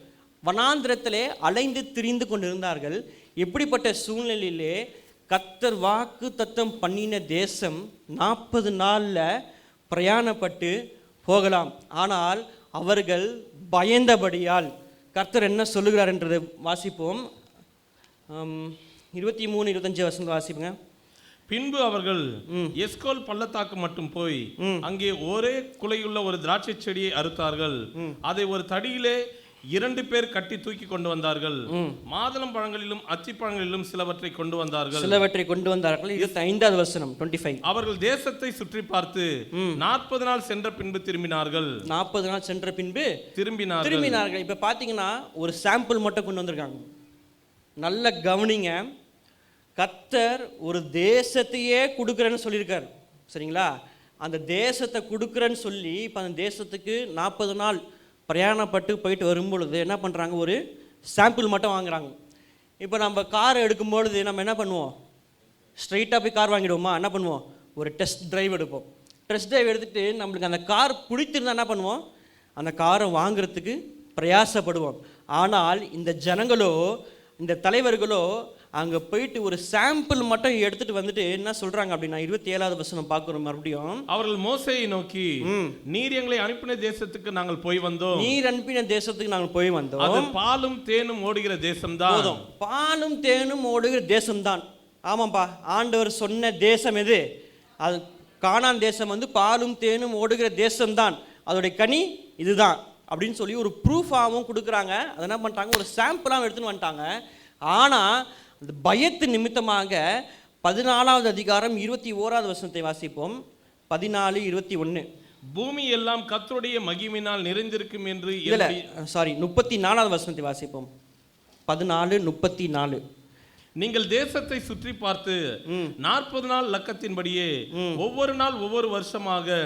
Speaker 1: வனாந்திரத்திலே அலைந்து திரிந்து கொண்டு இருந்தார்கள். எப்படிப்பட்ட சூழ்நிலையிலே கர்த்தர் வாக்கு தத்தம் பண்ணின தேசம் 40 நாளில் பிரயாணப்பட்டு போகலாம். ஆனால் அவர்கள் பயந்தபடியால் கர்த்தர் என்ன சொல்லுகிறார் என்றதை வாசிப்போம். 23-25 வசனம் வாசிப்புங்க.
Speaker 2: பின்பு அவர்கள் எஸ்கோல் பள்ளத்தாக்கு மட்டும் போய் அங்கே ஒரே குலையுள்ள ஒரு திராட்சை செடியை அறுத்தார்கள். அதை ஒரு தடியிலே 2 பேர் கட்டி தூக்கி கொண்டு வந்தார்கள். மாதுளம் பழங்களிலும் அத்தி பழங்களிலும் சிலவற்றை கொண்டு வந்தார்கள். 25வது வசனம் 25. அவர்கள் தேசத்தை சுற்றி பார்த்து 40 நாள் சென்ற பின்பு திரும்பினார்கள். 40 நாள் சென்ற பின்பு திரும்பினார்கள். இப்ப பாத்தீங்கன்னா ஒரு சாம்பிள் மட்டும் கொண்டு வந்திருக்காங்க. நல்ல கவனிங்க. கர்த்தர் ஒரு தேசத்தையே கொடுக்குறேன்னு சொல்லியிருக்காரு, சரிங்களா? அந்த தேசத்தை கொடுக்குறேன்னு சொல்லி இப்போ அந்த தேசத்துக்கு 40 நாள் பிரயாணப்பட்டு போயிட்டு வரும்பொழுது என்ன பண்ணுறாங்க, ஒரு சாம்பிள் மட்டும் வாங்குறாங்க. இப்போ நம்ம கார் எடுக்கும்பொழுது நம்ம என்ன பண்ணுவோம், ஸ்ட்ரைட்டாக போய் கார் வாங்கிடுவோமா? என்ன பண்ணுவோம், ஒரு டெஸ்ட் டிரைவ் எடுப்போம். டெஸ்ட் டிரைவ் எடுத்துகிட்டு நம்மளுக்கு அந்த கார் பிடிச்சிருந்தா என்ன பண்ணுவோம், அந்த காரை வாங்குறதுக்கு பிரயாசப்படுவோம். ஆனால் இந்த ஜனங்களோ, இந்த தலைவர்களோ அங்கே போயிட்டு ஒரு சாம்பிள் மட்டும் எடுத்துட்டு வந்துட்டு என்ன சொல்றாங்க அப்படின்னா 27வது வசனம் பார்க்கிறோம். மறுபடியும் அவர்கள் மோசேயை நோக்கி, நீர் எங்களை அனுப்பின தேசத்துக்கு நாங்கள் போய் வந்தோம். நீர் அனுப்பின தேசத்துக்கு நாங்கள் போய் வந்தோம். அது பாலும் தேனும் ஓடுகிற தேசம்தான். போதும், பாலும் தேனும் ஓடுகிற தேசம்தான். ஆமாப்பா, ஆண்டவர் சொன்ன தேசம் எது? அது கானான் தேசம், வந்து பாலும் தேனும் ஓடுகிற தேசம்தான். அதோடைய கனி இதுதான் அப்படின்னு சொல்லி ஒரு ப்ரூஃபாகவும் கொடுக்குறாங்க. அதை என்ன பண்ணிட்டாங்க, ஒரு சாம்பிளாகவும் எடுத்துன்னு வந்துட்டாங்க. ஆனால் அந்த பயத்து நிமித்தமாக 14வது அதிகாரம் 21வது வசனத்தை வாசிப்போம். 14:21. பூமி எல்லாம் கர்த்தருடைய மகிமையினால் நிறைந்திருக்கும் என்று 34வது வசனத்தை வாசிப்போம். 14:34. நீங்கள் தேசத்தை சுற்றி பார்த்து 40 நாள் லக்கத்தின்படியே ஒவ்வொரு நாள் ஒவ்வொரு வருஷமாக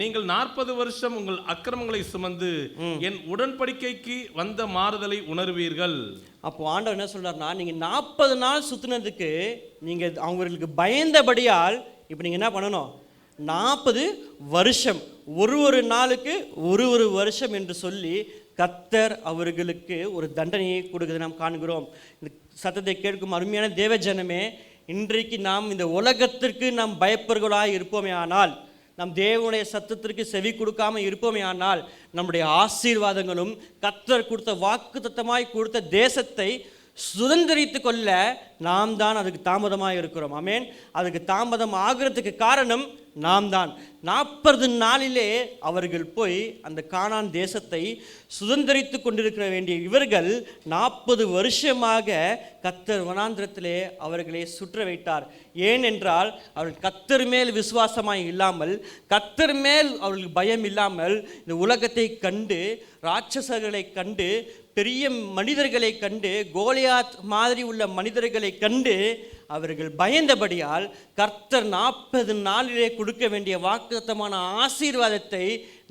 Speaker 2: நீங்கள் 40 வருஷம் உங்கள் அக்கிரமங்களை சுமந்து என் உடன்படிக்கைக்கு வந்த மாறுதலை உணர்வீர்கள். அப்போ ஆண்டவர் என்ன சொல்றாருன்னா, நீங்க 40 நாள் சுத்தினதுக்கு நீங்க அவங்களுக்கு பயந்தபடியால் இப்போ நீங்க என்ன பண்ணணும், 40 வருஷம், ஒரு நாளுக்கு ஒரு வருஷம் என்று சொல்லி கர்த்தர் அவர்களுக்கு ஒரு தண்டனையை கொடுக்குறது நாம் காண்கிறோம். இந்த சத்தத்தை கேட்கும் அருமையான தேவ ஜனமே, இன்றைக்கு நாம் இந்த உலகத்திற்கு நாம் பயப்பர்களாய் இருப்போமே ஆனால், நம் தேவனுடைய சத்தத்திற்கு செவி கொடுக்காமல் இருப்போமே ஆனால், நம்முடைய ஆசீர்வாதங்களும் கர்த்தர் கொடுத்த வாக்கு தத்தமாய் கொடுத்த தேசத்தை சுதந்திரித்து கொள்ள நாம் தான் அதுக்கு தாமதமாக இருக்கிறோம். ஆமேன். அதுக்கு தாமதம் ஆகிறதுக்கு காரணம் நாம் தான். 40 நாளிலே அவர்கள் போய் அந்த கானான் தேசத்தை சுதந்திரித்து கொண்டிருக்கிற வேண்டிய இவர்கள் 40 வருஷமாக கர்த்தர் வனாந்திரத்திலே அவர்களை சுற்ற வைத்தார். ஏனென்றால் அவர்கள் கர்த்தர் மேல் விசுவாசமாய் இல்லாமல், கர்த்தர் மேல் அவர்களுக்கு பயம் இல்லாமல், இந்த உலகத்தை கண்டு, ராட்சசர்களை கண்டு, பெரிய மனிதர்களை கண்டு, கோலியாத் மாதிரி உள்ள மனிதர்களை கண்டு அவர்கள் பயந்தபடியால் கர்த்தர் 40 நாளிலே கொடுக்க வேண்டிய வாக்குத்தத்தமான ஆசீர்வாதத்தை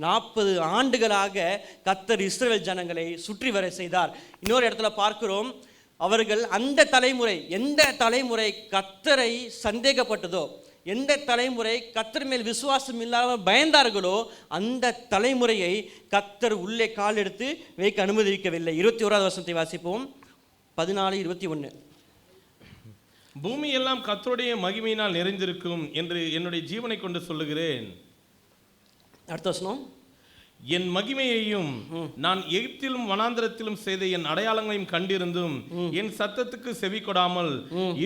Speaker 2: 40 ஆண்டுகளாக கர்த்தர் இஸ்ரவேல் ஜனங்களை சுற்றி வர செய்தார். இன்னொரு இடத்துல பார்க்கிறோம், அவர்கள் அந்த தலைமுறை, எந்த தலைமுறை கர்த்தரை சந்தேகப்பட்டதோ, எந்த தலைமுறை கர்த்தர் மேல் விசுவாசம் இல்லாமல் பயந்தார்களோ, அந்த தலைமுறையை கர்த்தர் உள்ளே கால் எடுத்து வைக்க அனுமதிக்கவில்லை. 21வது வசனத்தை வாசிப்போம். 14:21. பூமி எல்லாம் கர்த்தருடைய மகிமையினால் நிறைந்திருக்கும் என்று என்னுடைய ஜீவனை கொண்டு சொல்லுகிறேன். அடுத்த வசனம், என் மகிமையையும் நான் எகிப்திலும் வனாந்திரத்திலும் செய்த என் அடையாளங்களையும் கண்டிருந்தும் என் சத்தத்துக்கு செவி கொடாமல்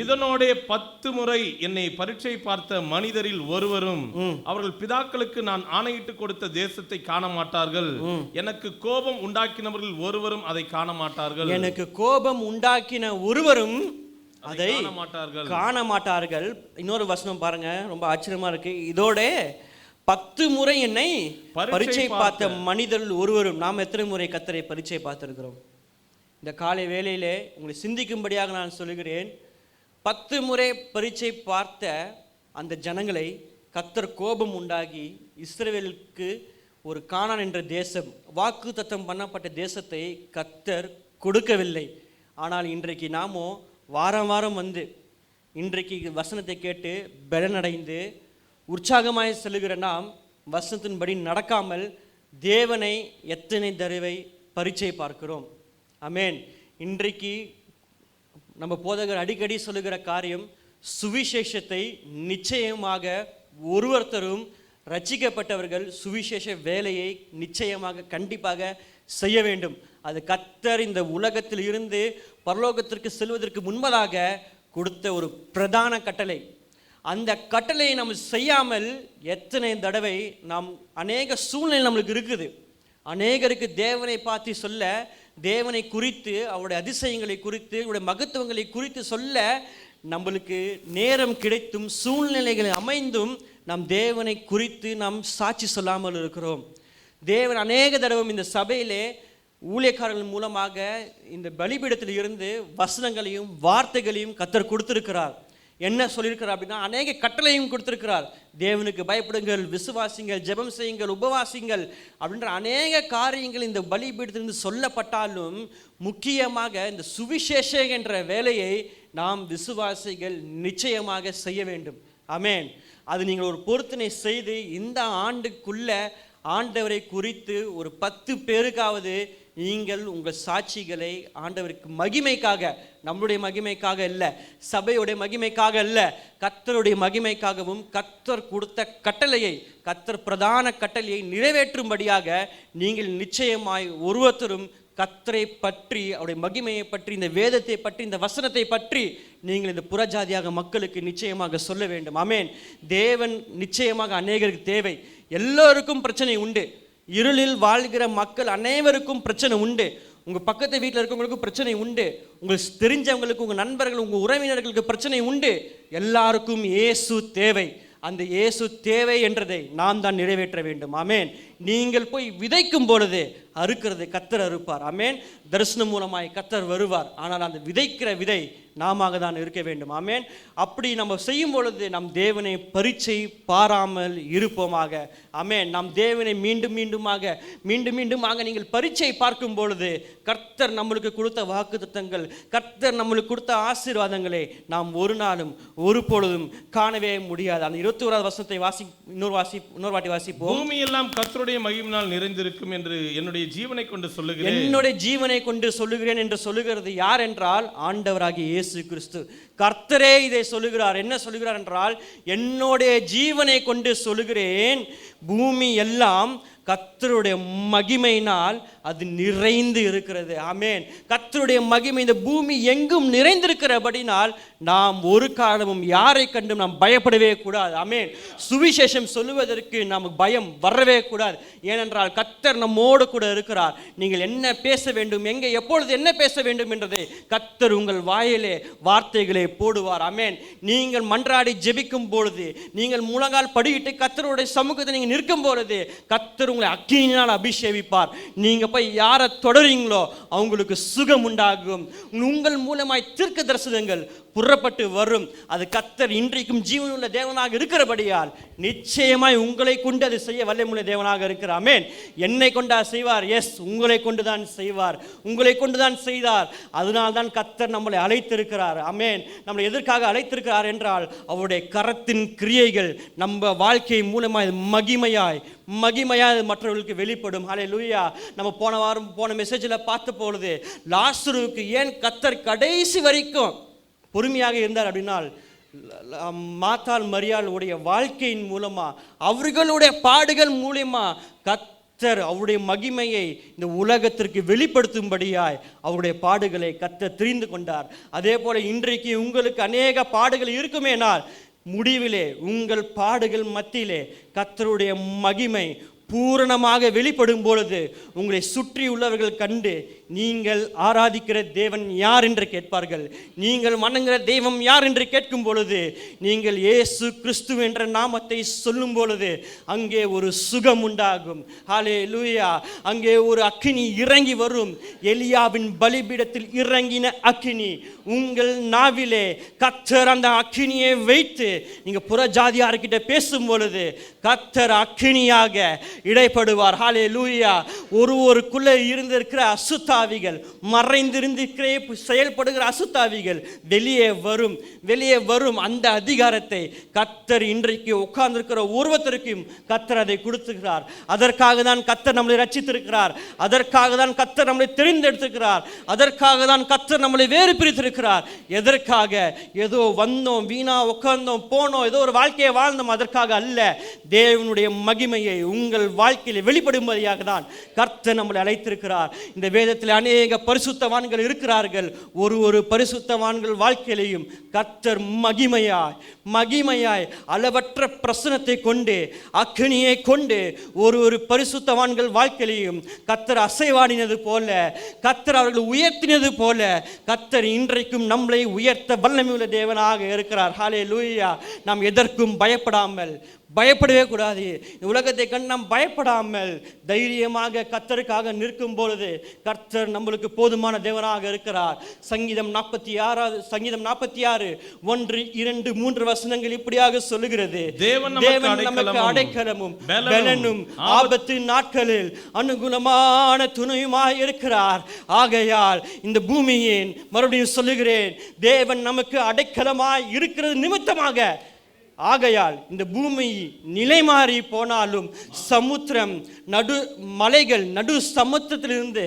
Speaker 2: இதனோட 10 முறை என்னை பரீட்சை பார்த்த மனிதரில் ஒருவரும் அவர்கள் பிதாக்களுக்கு நான் ஆணையிட்டு கொடுத்த தேசத்தை காண மாட்டார்கள். எனக்கு கோபம் உண்டாக்கினவர்கள் ஒருவரும் அதை காண மாட்டார்கள். எனக்கு கோபம் உண்டாக்கின ஒருவரும்
Speaker 1: அதை காண மாட்டார்கள். இன்னொரு வசனம் பாருங்க, ரொம்ப ஆச்சரியமா இருக்கு. இதோட 10 முறை என்னை பரீட்சை பார்த்த மனிதர் ஒருவரும். நாம் எத்தனை முறை கர்த்தரை பரீட்சை பார்த்திருக்கிறோம்? இந்த காலை வேளையிலே உங்களை சிந்திக்கும்படியாக நான் சொல்லுகிறேன். 10 முறை பரீட்சை பார்த்த அந்த ஜனங்களை கர்த்தர் கோபம் உண்டாகி இஸ்ரவேலுக்கு ஒரு கானான் என்ற தேசம், வாக்கு தத்தம் பண்ணப்பட்ட தேசத்தை கர்த்தர் கொடுக்கவில்லை. ஆனால் இன்றைக்கு நாமோ வாரம் வாரம் வந்து இன்றைக்கு வசனத்தை கேட்டு பலனடைந்து உற்சாகமாய் செல்லுகிற நாம் வசனத்தின்படி நடக்காமல் தேவனை எத்தனை தடவை பரீட்சை பார்க்கிறோம்? ஆமென். இன்றைக்கு நம்ம போதகர் அடிக்கடி சொல்லுகிற காரியம், சுவிசேஷத்தை நிச்சயமாக ஒருவர்த்தரும் ரட்சிக்கப்பட்டவர்கள் சுவிசேஷ வேலையை நிச்சயமாக கண்டிப்பாக செய்ய வேண்டும். அது கர்த்தர் இந்த உலகத்தில் இருந்து பரலோகத்திற்கு செல்வதற்கு முன்பதாக கொடுத்த ஒரு பிரதான கட்டளை. அந்த கட்டளையை நம்ம செய்யாமல் எத்தனை தடவை நாம் அநேக சூழ்நிலை நம்மளுக்கு இருக்குது. அநேகருக்கு தேவனை பார்த்து சொல்ல, தேவனை குறித்து, அவருடைய அதிசயங்களை குறித்து, அவருடைய மகத்துவங்களை குறித்து சொல்ல நம்மளுக்கு நேரம் கிடைத்தும் சூழ்நிலைகளை அமைந்தும் நாம் தேவனை குறித்து நாம் சாட்சி சொல்லாமல் இருக்கிறோம். தேவன் அநேக தடவை இந்த சபையிலே ஊழியக்காரர்கள் மூலமாக இந்த பலிபீடத்தில் இருந்து வசனங்களையும் வார்த்தைகளையும் கர்த்தர் கொடுத்திருக்கிறார். என்ன சொல்லியிருக்கிறார் அப்படின்னா, அநேக கட்டளையும் கொடுத்திருக்கிறார். தேவனுக்கு பயப்படுங்கள், விசுவாசிங்கள், ஜெபம் செய்யுங்கள், உபவாசிங்கள் அப்படின்ற அநேக காரியங்கள் இந்த பலிபீடத்திலிருந்து சொல்லப்பட்டாலும் முக்கியமாக இந்த சுவிசேஷம் என்ற வேலையை நாம் விசுவாசிகள் நிச்சயமாக செய்ய வேண்டும். ஆமென். அது நீங்கள் ஒரு பொருத்தனை செய்து இந்த ஆண்டுக்குள்ள ஆண்டவரை குறித்து ஒரு 10 பேருக்காவது நீங்கள் உங்கள் சாட்சிகளை ஆண்டவருக்கு மகிமைக்காக, நம்முடைய மகிமைக்காக இல்லை, சபையுடைய மகிமைக்காக இல்லை, கர்த்தருடைய மகிமைக்காகவும் கர்த்தர் கொடுத்த கட்டளையை, கர்த்தர் பிரதான கட்டளையை நிறைவேற்றும்படியாக நீங்கள் நிச்சயமாய் ஒருவரும் கர்த்தரை பற்றி, அவருடைய மகிமையை பற்றி, இந்த வேதத்தை பற்றி, இந்த வசனத்தை பற்றி நீங்கள் இந்த புறஜாதியாக மக்களுக்கு நிச்சயமாக சொல்ல வேண்டும். ஆமென். தேவன் நிச்சயமாக அநேகருக்கு தேவை. எல்லோருக்கும் பிரச்சனை உண்டு. இருளில் வாழ்கிற மக்கள் அனைவருக்கும் பிரச்சனை உண்டு. உங்கள் பக்கத்து வீட்டில் இருக்கவங்களுக்கும் பிரச்சனை உண்டு. உங்களுக்கு தெரிஞ்சவங்களுக்கு, உங்கள் நண்பர்கள், உங்கள் உறவினர்களுக்கு பிரச்சனை உண்டு. எல்லாருக்கும் இயேசு தேவை. அந்த இயேசு தேவை என்றதை நாம் தான் நிறைவேற்ற வேண்டும். ஆமென். நீங்கள் போய் விதைக்கும் பொழுது அறுக்கிறது கர்த்தர் அறுப்பார். ஆமென். தரிசனம் மூலமாய் கர்த்தர் வருவார். ஆனால் அந்த விதைக்கிற விதை நாம தான் இருக்க வேண்டும். ஆமென். அப்படி நம்ம செய்யும் பொழுது நம் தேவனை பரீட்சை பாராமல் இருப்போமாக. ஆமென். நாம் தேவனை மீண்டும் மீண்டுமாக நீங்கள் பரீட்சை பார்க்கும் பொழுது கர்த்தர் நம்மளுக்கு கொடுத்த வாக்குத்தத்தங்கள், கர்த்தர் நம்மளுக்கு கொடுத்த ஆசீர்வாதங்களை நாம் ஒரு நாளும் ஒரு பொழுதும் காணவே முடியாது. அந்த 21வது வசனத்தை இன்னொரு வாட்டி வாசிப்போம்.
Speaker 2: பூமி எல்லாம் கர்த்தருடைய மகிமையினால் நிறைந்திருக்கும் என்று என்னுடைய ஜீவனை கொண்டு சொல்லுகிறேன்.
Speaker 1: என்னுடைய ஜீவனை கொண்டு சொல்லுகிறேன் என்று சொல்லுகிறது யார் என்றால் ஆண்டவராகிய இயேசு கிறிஸ்து. கர்த்தரே இதை சொல்லுகிறார். என்ன சொல்லுகிறார் என்றால், என்னுடைய ஜீவனை கொண்டு சொல்லுகிறேன், பூமி எல்லாம் கர்த்தருடைய மகிமையினால் அது நிறைந்து இருக்கிறது. ஆமென். கர்த்தருடைய மகிமை இந்த பூமி எங்கும் நிறைந்திருக்கிறபடினால் நாம் ஒரு காலமும் யாரை கண்டும் நாம் பயப்படவே கூடாது. ஆமென். சுவிசேஷம் சொல்லுவதற்கு நமக்கு பயம் வரவே கூடாது. ஏனென்றால் கர்த்தர் நம்மோடு கூட இருக்கிறார். நீங்கள் என்ன பேச வேண்டும், எங்கே எப்பொழுது என்ன பேச வேண்டும் என்றதை கர்த்தர் உங்கள் வாயிலே வார்த்தைகளை போடுவார். ஆமென். நீங்கள் மன்றாடி ஜெபிக்கும் பொழுது, நீங்கள் முழங்கால் படியிட்டு கர்த்தருடைய சமூகத்தை நீங்கள் நிற்கும் பொழுது கர்த்தர் உங்களை அக்கினியினால் அபிஷேகிப்பார். நீங்க போய் யாரை தொடரீங்களோ அவங்களுக்கு சுகம் உண்டாகும். உங்கள் மூலமாய் தீர்க்க தரிசனங்கள் புறப்பட்டு வரும். அது கர்த்தர் இன்றைக்கும் ஜீவனுள்ள தேவனாக இருக்கிறபடியால் நிச்சயமாய் உங்களை கொண்டு அது செய்ய வல்லமையுள்ள தேவனாக இருக்கிறார். ஆமென். என்னை கொண்டா செய்வார்? எஸ், உங்களை கொண்டுதான் செய்வார். உங்களை கொண்டுதான் செய்தார். அதனால் தான் கர்த்தர் நம்மளை அழைத்திருக்கிறார். ஆமென். நம்மளை எதற்காக அழைத்திருக்கிறார் என்றால் அவருடைய கரத்தின் கிரியைகள் நம்ம வாழ்க்கை மூலமாய் மகிமையாய் மற்றவர்களுக்கு வெளிப்படும். ஹல்லேலூயா. நம்ம போன மெசேஜில் பார்த்த பொழுது லாசருவுக்கு ஏன் கர்த்தர் கடைசி வரைக்கும் பொறுமையாக இருந்தார் அப்படின்னால், மாத்தாள் மரியாள் உடைய வாழ்க்கையின் மூலமா, அவர்களுடைய பாடுகள் மூலமா கர்த்தர் அவருடைய மகிமையை இந்த உலகத்திற்கு வெளிப்படுத்தும்படியாய் அவருடைய பாடுகளை கர்த்தர் தெரிந்து கொண்டார். அதே போல இன்றைக்கு உங்களுக்கு அநேக பாடுகள் இருக்குமேனால் முடிவிலே உங்கள் பாடுகள் மத்தியிலே கர்த்தருடைய மகிமை பூரணமாக வெளிப்படும் பொழுது உங்களை சுற்றி உள்ளவர்கள் கண்டு நீங்கள் ஆராதிக்கிற தேவன் யார் என்று கேட்பார்கள். நீங்கள் வணங்குகிற தெய்வம் யார் என்று கேட்கும் பொழுது, நீங்கள் இயேசு கிறிஸ்து என்ற நாமத்தை சொல்லும் பொழுது அங்கே ஒரு சுகம் உண்டாகும். ஹல்லேலூயா. அங்கே ஒரு அக்கினி இறங்கி வரும். எலியாவின் பலிபீடத்தில் இறங்கின அக்கினி உங்கள் நாவிலே கர்த்தர் அந்த அக்கினியை வைத்து நீங்க புறஜாதியார்கிட்ட பேசும் பொழுது கர்த்தர் அக்கினியாக இடைப்படுவார். ஹல்லேலூயா. ஒருவருக்குள்ளே இருந்திருக்கிற அசுத்தாவிகள், மறைந்திருந்திருக்கிற செயல்படுகிற அசுத்தாவிகள் வெளியே வரும். அந்த அதிகாரத்தை கர்த்தர் இன்றைக்கு உட்கார்ந்திருக்கிற ஒருவருக்கும் கர்த்தர் அதை கொடுத்துக்கிறார். அதற்காக தான் கர்த்தர் நம்மளை ரட்சித்திருக்கிறார். அதற்காக தான் கர்த்தர் நம்மளை தெரிந்தெடுத்திருக்கிறார். அதற்காக தான் கர்த்தர் நம்மளை வேறு பிரித்திருக்கிறார். எதற்காக? ஏதோ வந்தோம், வீணா உட்கார்ந்தோம், போனோம், ஏதோ ஒரு வாழ்க்கையை வாழ்ந்தோம், அதற்காக அல்ல. தேவனுடைய மகிமையை உங்கள் வாழ்க்கையில் வெளிப்படும்படியாக தான் கர்த்தர் நம்மளை அழைத்திருக்கிறார். இந்த வேதத்தில் அநேக பரிசுத்தவான்கள் இருக்கிறார்கள். ஒரு பரிசுத்தவான்கள் வாழ்க்கையிலையும் கர்த்தர் மகிமையாய் அளவற்ற பிரசனத்தை கொண்டு, அக்கினியை கொண்டு ஒரு பரிசுத்தவான்கள் வாழ்க்கையிலையும் கர்த்தர் அசைவாடினது போல, கர்த்தர் அவர்களை உயர்த்தினது போல கர்த்தர் இன்றைக்கும் நம்மளை உயர்த்த வல்லமையுள்ள தேவனாக இருக்கிறார். ஹல்லேலூயா. நாம் எதற்கும் பயப்படவே கூடாது. உலகத்தை கண்டு நாம் பயப்படாமல் தைரியமாக கர்த்தருக்காக நிற்கும் பொழுது கர்த்தர் நம்மளுக்கு போதுமான தேவனாக இருக்கிறார். சங்கீதம் 46 1, 2, 3 வசனங்கள் இப்படியாக சொல்லுகிறது. தேவன் நமக்கு அடைக்கலமும் பலனும் ஆபத்து நாட்களில் அனுகூலமான துணையுமாய் இருக்கிறார். ஆகையால் இந்த பூமியின், மறுபடியும் சொல்லுகிறேன், தேவன் நமக்கு அடைக்கலமாய் இருக்கிறது நிமித்தமாக, ஆகையால் இந்த பூமி நிலை மாறி போனாலும், சமுத்திரம் மலைகள் நடு சமுத்திரத்திலிருந்து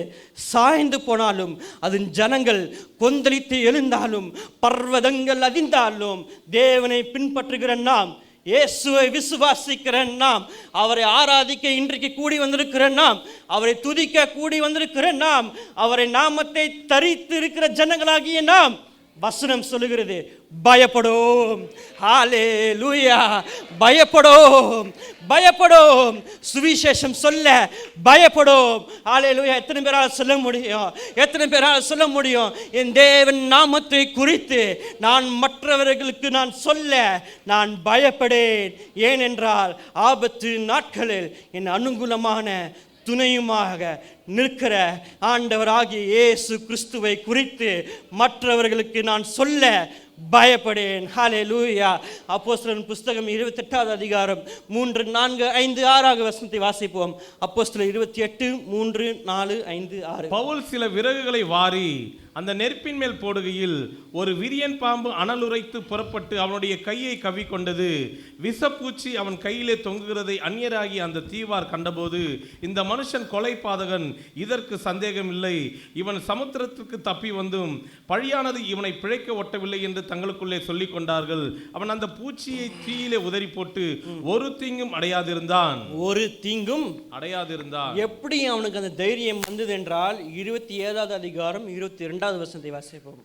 Speaker 1: சாய்ந்து போனாலும், அதன் ஜனங்கள் கொந்தளித்து எழுந்தாலும், பர்வதங்கள் அதிர்ந்தாலும், தேவனை பின்பற்றுகிற நாம், இயேசுவை விசுவாசிக்கிற நாம், அவரை ஆராதிக்க இன்றைக்கு கூடி வந்திருக்கிற நாம், அவரை துதிக்க கூடி வந்திருக்கிற நாம், அவரை நாமத்தை தரித்து இருக்கிற ஜனங்களாகிய நாம், வசனம் சொல்லுகிறது, பயப்படோம். ஹல்லேலூயா. பயப்படோம். சுவிசேஷம் சொல்ல பயப்படோம். ஹல்லேலூயா. எத்தனை பேரால் சொல்ல முடியும்? என் தேவன் நாமத்தை குறித்து நான் மற்றவர்களுக்கு நான் சொல்ல நான் பயப்படேன். ஏனென்றால் ஆபத்து நாட்களில் என் அனுகூலமான துணையுமாக நிற்கிற ஆண்டவராகிய இயேசு கிறிஸ்துவை குறித்து மற்றவர்களுக்கு நான் சொல்ல பயப்படேன். ஹல்லேலூயா. அப்போஸ்தலர் புஸ்தகம் 28வது அதிகாரம் 3, 4, 5, 6 வசனத்தை வாசிப்போம். அப்போஸ்தலர் 28 3, 4, 5, 6.
Speaker 2: பவுல் சில விறகுகளை வாரி அந்த நெருப்பின் மேல் போடுகையில் ஒரு விரியன் பாம்பு அனலுரைத்து புறப்பட்டு அவனுடைய கையை கவ்விக்கொண்டது. விஷப்பூச்சி அவன் கையிலே தொங்குகிறதை அந்நியராகி அந்த தீவார் கண்டபோது, இந்த மனுஷன் கொலை பாதகன், இதற்கு சந்தேகம் இல்லை, இவன் சமுத்திரத்துக்கு தப்பி வந்தும் பழியானது இவனை பிழைக்க ஒட்டவில்லை என்று தங்களுக்குள்ளே சொல்லிக் கொண்டார்கள். அவன் அந்த பூச்சியை தீயிலே உதறி போட்டு ஒரு தீங்கும் அடையாதிருந்தான்.
Speaker 1: எப்படி அவனுக்கு அந்த தைரியம் வந்தது என்றால், 27வது அதிகாரம் 22வது வசனத்தை வாசிப்போம்.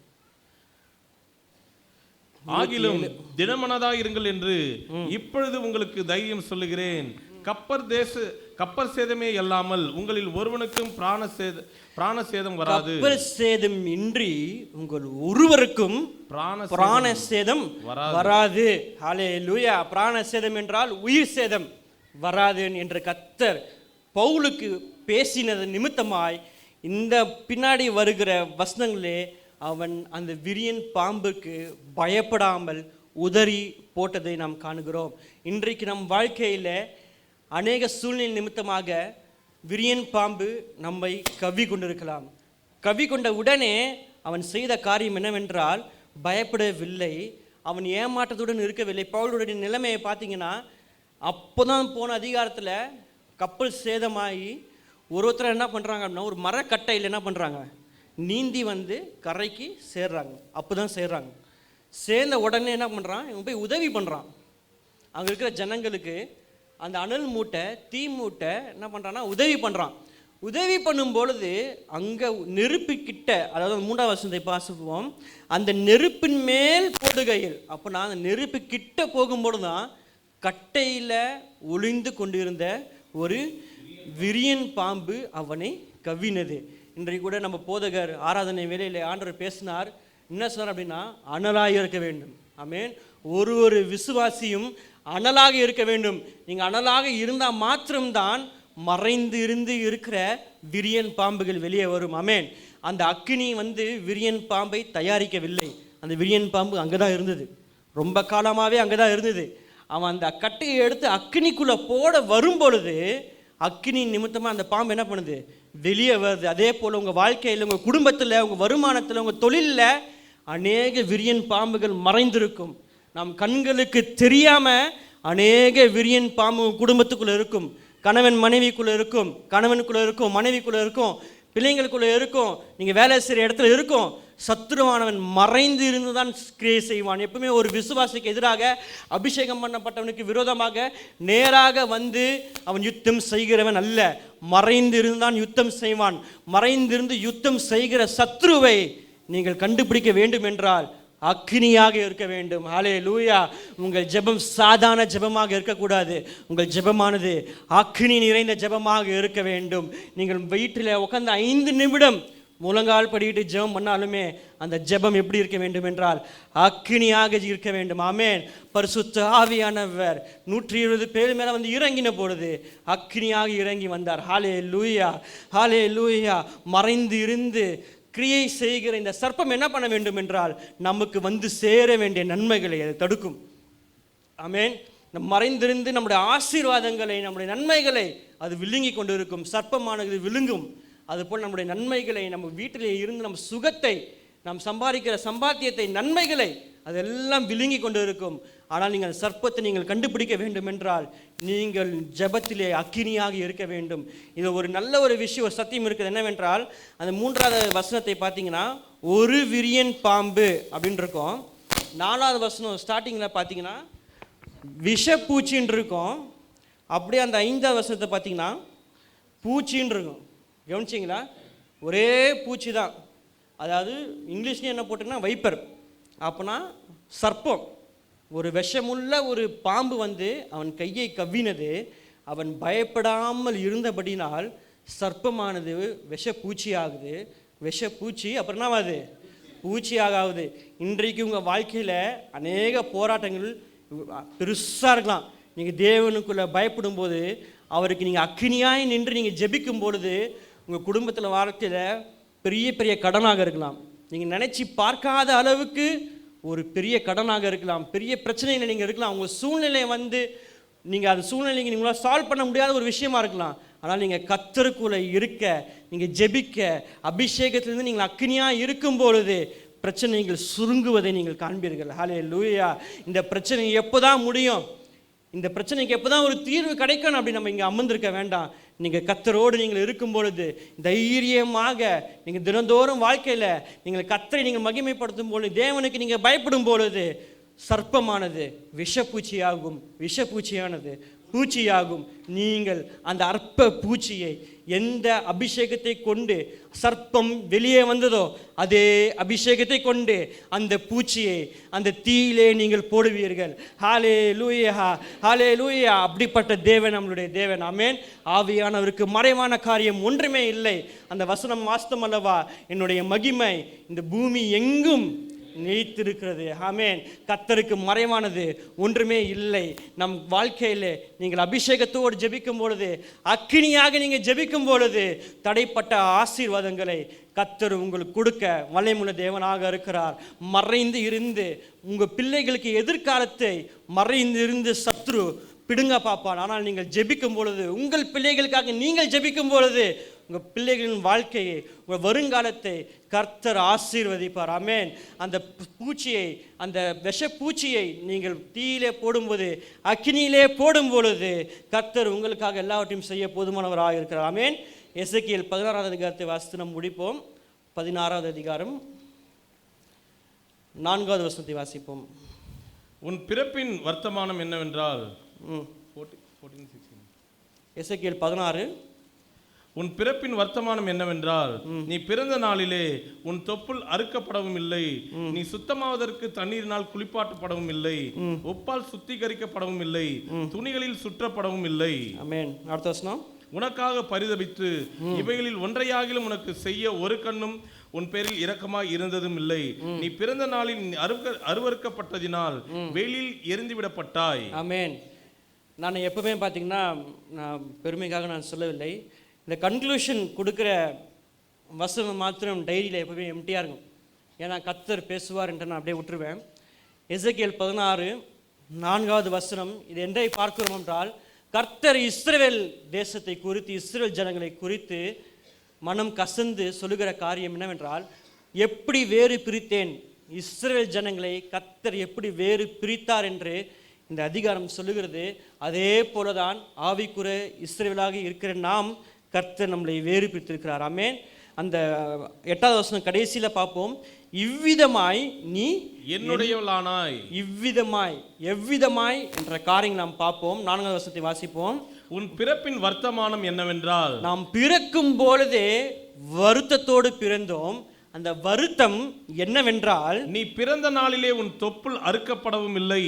Speaker 2: ஆகிலும் திடமனதாயிருங்கள் என்று இப்பொழுது உங்களுக்கு தைரியம் சொல்லுகிறேன். கப்பர் சேதமே அல்லாமல் உங்களில் ஒருவனுக்கும் பிராண சேதம் வராது.
Speaker 1: கப்பல் சேதம் இன்றி உங்கள் ஒருவருக்கும் பிராண சேதம் வராது. ஹல்லேலூயா. பிராண சேதம் என்றால் உயிர் சேதம் வராது என்று கர்த்தர் பவுலுக்கு பேசினது நிமித்தமாய் இந்த பின்னாடி வருகிற வசனங்களே அவன் அந்த விரியன் பாம்புக்கு பயப்படாமல் உதறி போட்டதை நாம் காணுகிறோம். இன்றைக்கு நம் வாழ்க்கையில் அநேக சூழ்நிலை நிமித்தமாக விரியன் பாம்பு நம்மை கவ்வி கொண்டிருக்கலாம். கவ்வி கொண்ட உடனே அவன் செய்த காரியம் என்னவென்றால் பயப்படவில்லை, அவன் ஏமாற்றத்துடன் இருக்கவில்லை. பவுலுடைய நிலைமையை பார்த்தீங்கன்னா, அப்போதான் போன அதிகாரத்தில் கப்பல் சேதமாகி ஒருத்தர் என்ன பண்ணுறாங்க அப்படின்னா, ஒரு மரக்கட்டையில் என்ன பண்ணுறாங்க, நீந்தி வந்து கரைக்கு சேர்றாங்க. அப்போ தான் சேர்றாங்க. சேர்ந்த உடனே என்ன பண்ணுறான், இவன் போய் உதவி பண்ணுறான். அங்கே இருக்கிற ஜனங்களுக்கு அந்த அனல் மூட்டை, தீ மூட்டை என்ன பண்ணுறான்னா உதவி பண்ணுறான். உதவி பண்ணும் பொழுது அங்கே நெருப்பு கிட்ட, அதாவது 3வது வசனத்தை வாசிப்போம், அந்த நெருப்பின் மேல் போடுகையில், அப்போ நான் அந்த நெருப்பு கிட்ட போகும்போது தான் கட்டையில் ஒளிந்து கொண்டிருந்த ஒரு விரியன் பாம்பு அவனை கவ்வினது. இன்றைக்கு கூட நம்ம போதகர் ஆராதனை வேளையில் ஆண்டவர் பேசினார். என்ன சொன்னார் அப்படின்னா, அனலாக இருக்க வேண்டும். ஆமென். ஒரு விசுவாசியும் அனலாக இருக்க வேண்டும். நீங்கள் அனலாக இருந்தால் மாத்திரம்தான் மறைந்து இருந்து இருக்கிற விரியன் பாம்புகள் வெளியே வரும். ஆமென். அந்த அக்கினி விரியன் பாம்பை தயாரிக்கவில்லை. அந்த விரியன் பாம்பு அங்கே தான் இருந்தது, ரொம்ப காலமாகவே அங்கே தான் இருந்தது. அவன் அந்த கட்டையை எடுத்து அக்கினிக்குள்ளே போட வரும் பொழுது அக்கினி நிமித்தமாக அந்த பாம்பு என்ன பண்ணுது, வெளியே வருது. அதே போல் உங்கள் வாழ்க்கையில், உங்கள் குடும்பத்தில், உங்கள் வருமானத்தில், உங்கள் தொழிலில் அநேக விரியன் பாம்புகள் மறைந்திருக்கும். நம் கண்களுக்கு தெரியாமல் அநேக விரியன் பாம்பு குடும்பத்துக்குள்ளே இருக்கும். கணவன் மனைவிக்குள்ளே இருக்கும், கணவனுக்குள்ளே இருக்கும், மனைவிக்குள்ளே இருக்கும், பிள்ளைங்களுக்குள்ளே இருக்கும், நீங்கள் வேலை செய்கிற இடத்துல இருக்கும். சத்துருவானவன் மறைந்து இருந்து தான் கிரியை செய்வான். எப்பவுமே ஒரு விசுவாசிக்கு எதிராக, அபிஷேகம் பண்ணப்பட்டவனுக்கு விரோதமாக நேராக அவன் யுத்தம் செய்கிறவன் அல்ல. மறைந்து இருந்து தான் யுத்தம் செய்வான். மறைந்திருந்து யுத்தம் செய்கிற சத்ருவை நீங்கள் கண்டுபிடிக்க வேண்டும் என்றால் அக்னியாக இருக்க வேண்டும். ஹல்லேலூயா. உங்கள் ஜெபம் சாதாரண ஜெபமாக இருக்கக்கூடாது. உங்கள் ஜெபமானது அக்னி நிறைந்த ஜெபமாக இருக்க வேண்டும். நீங்கள் வீட்டில் உட்கார்ந்து 5 நிமிடம் முழங்கால் படிக்கிட்டு ஜெபம் பண்ணாலுமே அந்த ஜெபம் எப்படி இருக்க வேண்டும் என்றால் அக்னியாக இருக்க வேண்டும். ஆமென். பரிசுத்த ஆவியானவர் 120 பேர் மேலே இறங்கின பொழுது அக்னியாக இறங்கி வந்தார். ஹல்லேலூயா, ஹல்லேலூயா. மறைந்து இருந்து கிரியை செய்கிற இந்த சர்ப்பம் என்ன பண்ண வேண்டும் என்றால் நமக்கு சேர வேண்டிய நன்மைகளை அது தடுக்கும். ஆமென். மறைந்திருந்து நம்முடைய ஆசீர்வாதங்களை, நம்முடைய நன்மைகளை அது விழுங்கி கொண்டு இருக்கும். சர்ப்பமானது விழுங்கும். அதுபோல் நம்முடைய நன்மைகளை, நம்ம வீட்டிலே இருந்து நம்ம சுகத்தை, நாம் சம்பாதிக்கிற சம்பாத்தியத்தை, நன்மைகளை அதெல்லாம் விழுங்கி கொண்டு இருக்கும். ஆனால் நீங்கள் சர்ப்பத்தை நீங்கள் கண்டுபிடிக்க வேண்டும் என்றால் நீங்கள் ஜெபத்திலே அக்கினியாக இருக்க வேண்டும். இது ஒரு நல்ல ஒரு விஷயம், ஒரு சத்தியம் இருக்குது. என்னவென்றால் அந்த 3வது வசனத்தை பார்த்தீங்கன்னா, ஒரு விரியன் பாம்பு அப்படின்னு இருக்கும். 4வது வசனம் ஸ்டார்டிங்கில் பார்த்தீங்கன்னா விஷப்பூச்சின்னு இருக்கும். அப்படியே அந்த 5வது வசனத்தை பார்த்தீங்கன்னா பூச்சின்னு இருக்கும். கவனிச்சிங்களா? ஒரே பூச்சி தான். அதாவது இங்கிலீஷ்லேயும் என்ன போட்டிங்கன்னா வைப்பர், அப்போனா சர்ப்பம். ஒரு விஷமுள்ள ஒரு பாம்பு அவன் கையை கவ்வினது. அவன் பயப்படாமல் இருந்தபடினால் சர்ப்பமானது விஷப்பூச்சி ஆகுது. விஷப்பூச்சி அப்புறம் என்னவாது? பூச்சியாகாது. இன்றைக்கு உங்கள் வாழ்க்கையில் அநேக போராட்டங்கள் பெருசாக இருக்கலாம். நீங்கள் தேவனுக்குள்ளே பயப்படும் போது, அவருக்கு நீங்கள் அக்கினியாய் நின்று நீங்கள் ஜெபிக்கும் பொழுது, உங்கள் குடும்பத்தில் வாழ்க்கையில் பெரிய பெரிய கடனாக இருக்கலாம். நீங்கள் நினச்சி பார்க்காத அளவுக்கு ஒரு பெரிய கடனாக இருக்கலாம். பெரிய பிரச்சனையில் நீங்கள் இருக்கலாம். உங்கள் சூழ்நிலை நீங்கள் அந்த சூழ்நிலை நீங்களால் சால்வ் பண்ண முடியாத ஒரு விஷயமா இருக்கலாம். ஆனால் நீங்கள் கர்த்தருக்குள்ளே இருக்க, நீங்கள் ஜெபிக்க, அபிஷேகத்திலிருந்து நீங்கள் அக்கினியாக இருக்கும் பொழுது பிரச்சனைகள் சுருங்குவதை நீங்கள் காண்பீர்கள். ஹல்லேலூயா. இந்த பிரச்சனை எப்போ தான் முடியும், இந்த பிரச்சனைக்கு எப்போ தான் ஒரு தீர்வு கிடைக்கணும் அப்படி நம்ம இங்கே அமர்ந்திருக்க வேண்டாம். நீங்கள் கர்த்தரோடு நீங்கள் இருக்கும் பொழுது தைரியமாக நீங்கள் தினந்தோறும் வாழ்க்கையில் நீங்கள் கர்த்தரை நீங்கள் மகிமைப்படுத்தும் பொழுது, தேவனுக்கு நீங்கள் பயப்படும் பொழுது சர்ப்பமானது விஷப்பூச்சியானது பூச்சியாகும். நீங்கள் அந்த அற்ப பூச்சியை, எந்த அபிஷேகத்தை கொண்டு சர்ப்பம் வெளியே வந்ததோ அதே அபிஷேகத்தை கொண்டு அந்த பூச்சியை அந்த தீயிலே நீங்கள் போடுவீர்கள். ஹல்லேலூயா, ஹல்லேலூயா. அப்படிப்பட்ட தேவன் நம்மளுடைய தேவன். ஆமென். ஆவியானவருக்கு மறைவான காரியம் ஒன்றுமே இல்லை. அந்த வசனம் வாஸ்தவம் அல்லவா? என்னுடைய மகிமை இந்த பூமி எங்கும் நீத்திருக்கிறது. ஆமென். கர்த்தருக்கு மறைவானது ஒன்றுமே இல்லை. நம் வாழ்க்கையில் நீங்கள் அபிஷேகத்தோடு ஜெபிக்கும் பொழுது, அக்கினியாக நீங்கள் ஜெபிக்கும் பொழுது தடைப்பட்ட ஆசீர்வாதங்களை கர்த்தர் உங்களுக்கு கொடுக்க வல்லமையுள்ள தேவனாக இருக்கிறார். மறைந்து இருந்து உங்கள் பிள்ளைகளுக்கு எதிர்காலத்தை மறைந்து இருந்து சத்ரு பிடுங்க பார்ப்பான். ஆனால் நீங்கள் ஜெபிக்கும் பொழுது, உங்கள் பிள்ளைகளுக்காக நீங்கள் ஜெபிக்கும் பொழுது உங்கள் பிள்ளைகளின் வாழ்க்கையை, உங்கள் வருங்காலத்தை கர்த்தர் ஆசீர்வதிப்பார். ஆமென். அந்த பூச்சியை, அந்த விஷப்பூச்சியை நீங்கள் தீயிலே போடும்போது, அக்கினியிலே போடும் பொழுது கர்த்தர் உங்களுக்காக எல்லாவற்றையும் செய்ய போதுமானவராக இருக்கிறார். ஆமென். எசேக்கியேல் 16வது அதிகாரத்தை வாசித்து நாம் முடிப்போம். 16வது அதிகாரம் 4வது வசனத்தை வாசிப்போம்.
Speaker 2: உன் பிறப்பின் வர்த்தமானம் என்னவென்றால்,
Speaker 1: எசேக்கியேல் 16.
Speaker 2: உன் பிறப்பின் வர்த்தமானம் என்னவென்றால், நீ பிறந்த நாளிலே உன் தொப்புள் அறுக்கப்படவும் இல்லை, நீ சுத்தமாவதற்கு தண்ணீரினால் குளிப்பாட்டப்படவும் இல்லை, உப்பால் சுத்திகரிக்கப்படவும் இல்லை, துணிகளில் சுற்றப்படவும் இல்லை.
Speaker 1: ஆமென். அடுத்த வசனம்.
Speaker 2: உனக்காக பரிதபித்து இவைகளில் ஒன்றையாகிலும் உனக்கு செய்ய ஒரு கண்ணும் உன் பேரில் இரக்கமாய் இருந்ததும் இல்லை. நீ பிறந்த நாளில் அருவருக்கப்பட்டதினால் வெளியில் எரிந்துவிடப்பட்டாய்.
Speaker 1: ஆமென். நான் எப்பவுமே பார்த்தீங்கன்னா, நான் பெருமைக்காக நான் சொல்லவில்லை, இந்த கன்க்ளூஷன் கொடுக்குற வசனம் மாத்திரம் டைரியில் எப்பவுமே எம்டியாக இருக்கும். ஏன்னா கர்த்தர் பேசுவார் என்று நான் அப்படியே விட்டுருவேன். எசேக்கியேல் 16:4 வசனம் இது என்றை பார்க்கிறோம் என்றால், கர்த்தர் இஸ்ரவேல் தேசத்தை குறித்து, இஸ்ரவேல் ஜனங்களை குறித்து மனம் கசந்து சொல்லுகிற காரியம் என்னவென்றால், எப்படி வேறு பிரித்தேன், இஸ்ரவேல் ஜனங்களை கர்த்தர் எப்படி வேறு பிரித்தார் என்று இந்த அதிகாரம் சொல்லுகிறது. அதே போலதான் ஆவிக்குற இஸ்ரவேலாக இருக்கிற நாம் கர்த்தர் நம்மளை வேறு பிரித்திருக்கிறார். ஆமென். அந்த 8வது வசனம் கடைசியில் பார்ப்போம். இவ்விதமாய் நீ
Speaker 2: என்னுடையவளானாய்.
Speaker 1: இவ்விதமாய் எவ்விதமாய் என்ற காரியம் நாம் பார்ப்போம். 4வது வசனத்தை வாசிப்போம்.
Speaker 2: உன் பிறப்பின் வர்த்தமானம் என்னவென்றால்,
Speaker 1: நாம் பிறக்கும் பொழுதே வருத்தத்தோடு பிறந்தோம். அந்த வருத்தம் என்னவென்றால்,
Speaker 2: நீ பிறந்த நாளிலே உன் தொப்புள் அறுக்கப்படவும் இல்லை,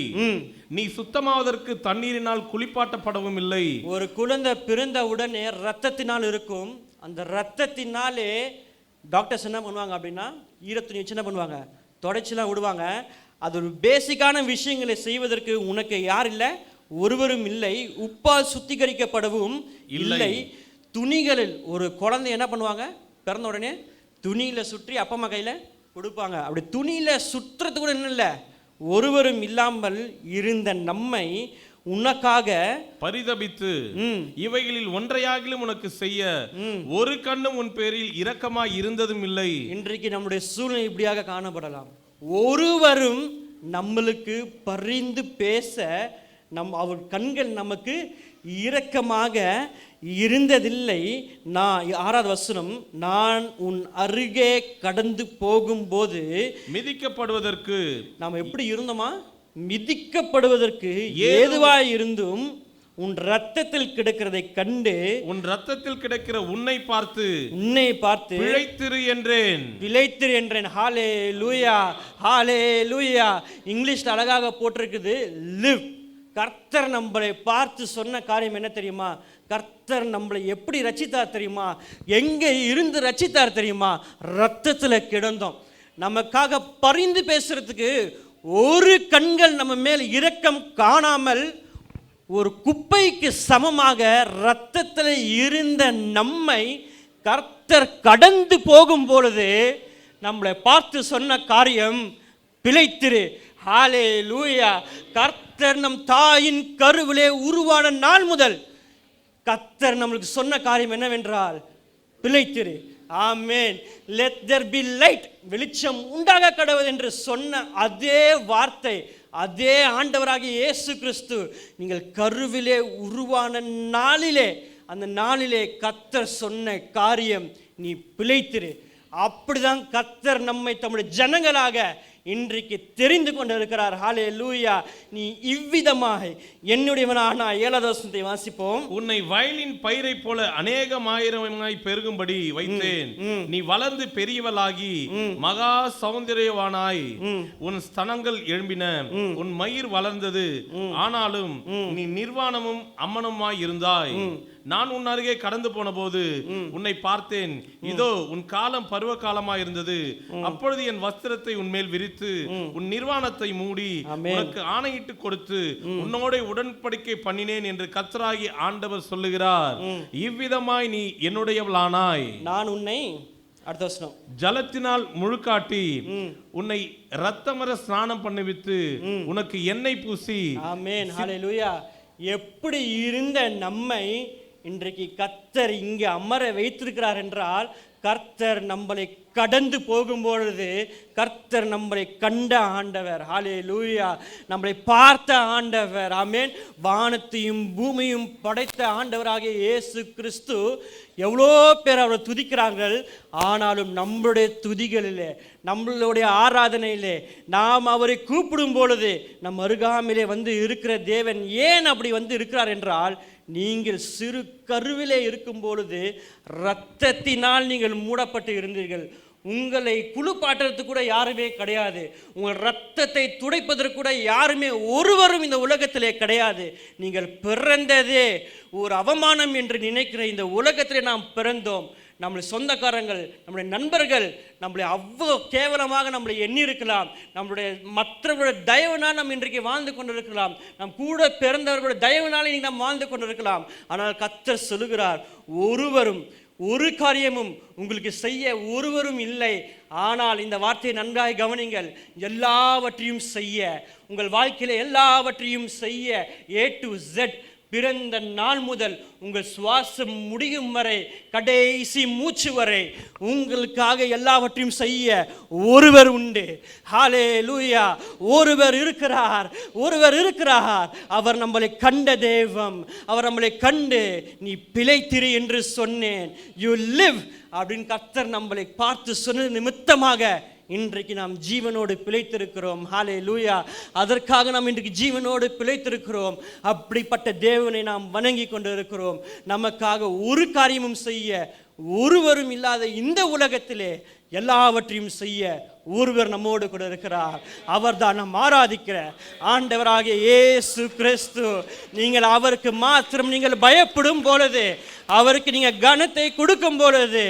Speaker 2: நீ சுத்தமாவதற்கு தண்ணீரினால் குளிப்பாட்டப்படவும் இல்லை.
Speaker 1: ஒரு குழந்தை பிறந்த உடனே ரத்தத்தினால் இருக்கும். அந்த ரத்தத்தினாலே டாக்டர்ஸ் என்ன பண்ணுவாங்க அப்படின்னா, ஈரத்துணி வச்சு என்ன பண்ணுவாங்க, தொடச்சிலாம் விடுவாங்க. அது ஒரு பேசிக்கான விஷயங்களை செய்வதற்கு உனக்கு யார் இல்லை, ஒருவரும் இல்லை. உப்பால் சுத்திகரிக்கப்படவும் இல்லை. துணிகளில் ஒரு குழந்தை என்ன பண்ணுவாங்க, பிறந்த உடனே துணியில் சுற்றி அப்பா அம்மா கையில் கொடுப்பாங்க. அப்படி துணியில் சுற்றுறது கூட என்ன இல்லை, ஒருவரும் இல்லாமல் இருந்த நம்மை உனக்காக
Speaker 2: பரிதபித்து இவைகளில் ஒன்றையாகிலும் உனக்கு செய்ய ஒரு கண்ணும் உன் பேரில் இரக்கமாய் இருந்ததும் இல்லை.
Speaker 1: இன்றைக்கு நம்முடைய சூழ்நிலை இப்படியாக காணப்படலாம். ஒருவரும் நம்மளுக்கு பரிந்து பேச அவர் கண்கள் நமக்கு இரக்கமாக இருந்ததில்லை. நான் 6வது வசனம், நான் உன் அருகே கடந்து போகும்போது
Speaker 2: மிதிக்கப்படுவதற்கு
Speaker 1: நாம் எப்படி இருந்தோமா, மிதிக்கப்படுவதற்கு ஏதுவாய் இருந்தும் உன் ரத்தத்தில் கிடக்கிறதை கண்டு,
Speaker 2: உன் ரத்தத்தில் கிடக்கிற உன்னை பார்த்து
Speaker 1: பிழைத்திரு என்றேன். ஹalleluya, ஹalleluya. இங்கிலீஷ்ல அழகாக போட்டிருக்குது லிவ். கர்த்தர் நம்மளை பார்த்து சொன்ன காரியம் என்ன தெரியுமா, கர்த்தர் நம்மளை எப்படி ரட்சித்தார் தெரியுமா, எங்கே இருந்து ரட்சித்தார் தெரியுமா, ரத்தத்தில் கிடந்தோம். நமக்காக பரிந்து பேசுறதுக்கு ஒரு கண்கள் நம்ம மேல் இரக்கம் காணாமல் ஒரு குப்பைக்கு சமமாக ரத்தத்தில் இருந்த நம்மை கர்த்தர் கடந்து போகும் பொழுது நம்மளை பார்த்து சொன்ன காரியம் பிழைத்திரு. ஹalleluya. கர்த்தர் நம் தாயின் கருவிலே உருவான நாள் முதல் கர்த்தர் நம்மளுக்கு சொன்ன காரியம் என்னவென்றால் பிழைத்திரு. ஆமென். let there be light, வெளிச்சம் உண்டாக கடவுது என்று சொன்ன அதே வார்த்தை, அதே ஆண்டவராகிய இயேசு கிறிஸ்து நீங்கள் கருவிலே உருவான நாளிலே, அந்த நாளிலே கர்த்தர் சொன்ன காரியம் நீ பிழைத்திரு. அப்படிதான் கர்த்தர் நம்மை தம்முடைய ஜனங்களாக இன்றைக்கு தெரிந்து கொண்டிருக்கிறார். ஹalleluya. நீ இவ்விதமாக என்னுடையவனான 7வது வசனத்தை வாசிப்போம்.
Speaker 2: உன்னை வயலின் பயிரை போல அநேகமாயிரமாய் பெருகும்படி வைத்தேன். நீ வளர்ந்து பெரியவளாகி மகா சௌந்தரியவானாய், உன் ஸ்தனங்கள் எழும்பின, உன் மயிர் வளர்ந்தது, ஆனாலும் நீ நிர்வாணமும் அம்மனுமாய் இருந்தாய். நான் உன் அருகே கடந்து போன போது உன்னை பார்த்தேன், இதோ உன் காலம் பருவ காலமாய் இருந்தது. அப்பொழுது என் வஸ்திரத்தை உன்மேல் விரித்து உன் நிர்வாணத்தை மூடி உனக்கு ஆணையிட்டு கொடுத்து உன்னோட உடன்படிக்கை பண்ணினேன் என்று கர்த்தராகிய ஆண்டவர் சொல்லுகிறார். இவ்விதமாய் நீ என்னுடையவளானாய்.
Speaker 1: நான் உன்னை, அடுத்த வசனம்,
Speaker 2: ஜலத்தினால் முழுக்காட்டி உன்னை இரத்தமர ஸ்நானம் பண்ணுவித்து உனக்கு எண்ணெய் பூசி.
Speaker 1: ஆமென். ஹalleluya. எப்படி இருந்த நம்மை இன்றைக்கு கர்த்தர் இங்கே அமர வைத்திருக்கிறார் என்றால், கர்த்தர் நம்மளை கடந்து போகும்பொழுது கர்த்தர் நம்மளை கண்ட ஆண்டவர். ஹalleluya. நம்மளை பார்த்த ஆண்டவர். ஆமென். வானத்தையும் பூமியும் படைத்த ஆண்டவராகிய இயேசு கிறிஸ்து எவ்வளோ பேர் அவரை துதிக்கிறார்கள். ஆனாலும் நம்மளுடைய துதிகளிலே, நம்மளுடைய ஆராதனையிலே நாம் அவரை கூப்பிடும் பொழுது நம் அருகாமையிலே வந்து இருக்கிற தேவன் ஏன் அப்படி வந்து இருக்கிறார் என்றால், நீங்கள் சிறு கருவிலே இருக்கும் பொழுது இரத்தத்தினால் நீங்கள் மூடப்பட்டு இருந்தீர்கள். உங்களை குளிப்பாட்டுறதுக்கு கூட யாருமே கிடையாது. உங்கள் ரத்தத்தை துடைப்பதற்கு கூட யாருமே ஒருவரும் இந்த உலகத்திலே கிடையாது. நீங்கள் பிறந்ததே ஒரு அவமானம் என்று நினைக்கிற இந்த உலகத்திலே நாம் பிறந்தோம். நம்முடைய சொந்தக்காரங்கள், நம்முடைய நண்பர்கள் நம்மளை அவ்வளோ கேவலமாக நம்மளை எண்ணி இருக்கலாம். நம்மளுடைய மற்றவர்களுடைய தயவுனால் நம்ம இன்றைக்கு வாழ்ந்து கொண்டிருக்கலாம். நம் கூட பிறந்தவர்களுடைய தயவுனால இன்றைக்கு நாம் வாழ்ந்து கொண்டிருக்கலாம். ஆனால் கர்த்தர் சொல்லுகிறார், ஒருவரும் ஒரு காரியமும் உங்களுக்கு செய்ய ஒருவரும் இல்லை. ஆனால் இந்த வார்த்தையை நன்றாய் கவனிங்கள். எல்லாவற்றையும் செய்ய, உங்கள் வாழ்க்கையில எல்லாவற்றையும் செய்ய, A to Z, பிறந்த நாள் முதல் உங்கள் சுவாசம் முடியும் வரை, கடைசி மூச்சு வரை உங்களுக்காக எல்லாவற்றையும் செய்ய ஒருவர் உண்டு. ஹல்லேலூயா! ஒருவர் இருக்கிறார், ஒருவர் இருக்கிறார். அவர் நம்மளை கண்ட தெய்வம். அவர் நம்மளை கண்டு, நீ பிழைத்திரு என்று சொன்னேன், யூ லிவ் அப்படின்னு கர்த்தர் நம்மளை பார்த்து சொன்ன நிமித்தமாக இன்றைக்கு நாம் ஜீவனோடு பிழைத்திருக்கிறோம். ஹல்லேலூயா! அதற்காக நாம் இன்றைக்கு ஜீவனோடு பிழைத்திருக்கிறோம். அப்படிப்பட்ட தேவனை நாம் வணங்கி கொண்டு இருக்கிறோம். நமக்காக ஒரு காரியமும் செய்ய ஒருவரும் இல்லாத இந்த உலகத்திலே எல்லாவற்றையும் செய்ய ஒருவர் நம்மோடு கூட இருக்கிறார். அவர் தான் நாம் ஆராதிக்கிற ஆண்டவராகிய இயேசு கிறிஸ்து. நீங்கள் அவருக்கு மாத்திரம் நீங்கள் பயப்படும் பொழுது, அவருக்கு நீங்கள் கனத்தை கொடுக்கும் பொழுது,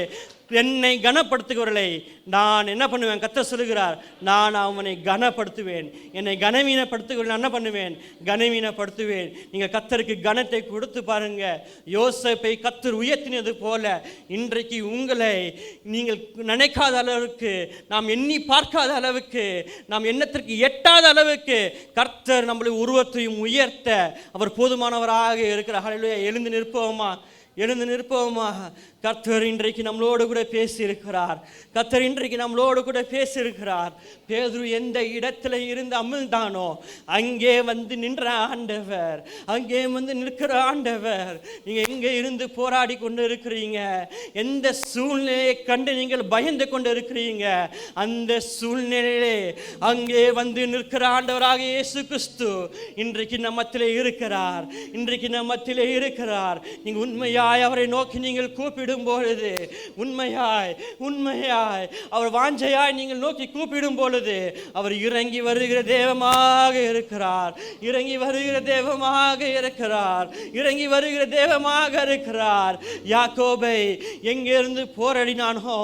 Speaker 1: என்னை கனப்படுத்துகிறவர்களை நான் என்ன பண்ணுவேன்? கர்த்தர் சொல்லுகிறார், நான் அவனை கனப்படுத்துவேன். என்னை கனவீனப்படுத்துகிறவர்கள் என்ன பண்ணுவேன்? கனவீனப்படுத்துவேன். நீங்கள் கர்த்தருக்கு கனத்தை கொடுத்து பாருங்க. யோசேப்பை கர்த்தர் உயர்த்தினது போல இன்றைக்கு உங்களை நீங்கள் நினைக்காத அளவுக்கு, நாம் எண்ணி பார்க்காத அளவுக்கு, நாம் எண்ணத்திற்கு எட்டாத அளவுக்கு கர்த்தர் நம்மளை உருவத்தையும் உயர்த்த அவர் போதுமானவராக இருக்கிறார். ஹல்லேலூயா! எழுந்து நிற்போமா? எழுந்து நிற்போமா? கர்த்தர் இன்றைக்கு நம்மளோடு கூட பேசியிருக்கிறார். கர்த்தர் இன்றைக்கு நம்மளோடு கூட பேசியிருக்கிறார். பேதுரு எந்த இடத்துல இருந்து அமிழ்ந்தானோ அங்கே வந்து நின்ற ஆண்டவர், அங்கே வந்து நிற்கிற ஆண்டவர். நீங்கள் எங்கே இருந்து போராடி கொண்டு இருக்கிறீங்க, எந்த சூழ்நிலையை கண்டு நீங்கள் பயந்து கொண்டு இருக்கிறீங்க, அந்த சூழ்நிலையிலே அங்கே வந்து நிற்கிற ஆண்டவராக இயேசு கிறிஸ்து இன்றைக்கு நம்மத்திலே இருக்கிறார். இன்றைக்கு நம்மத்திலே இருக்கிறார். நீங்கள் உண்மையாய் அவரை நோக்கி நீங்கள் கூப்பிடும் பொழுது, உண்மையாய் உண்மையாய் அவர் வாஞ்சையாய் நீங்கள் நோக்கி கூப்பிடும் பொழுது, அவர் இறங்கி வருகிற தேவமாக இருக்கிறார். இறங்கி வருகிற தேவமாக இருக்கிறார். இறங்கி வருகிற தேவமாக இருக்கிறார். யாக்கோபை எங்கிருந்து போராடினானோ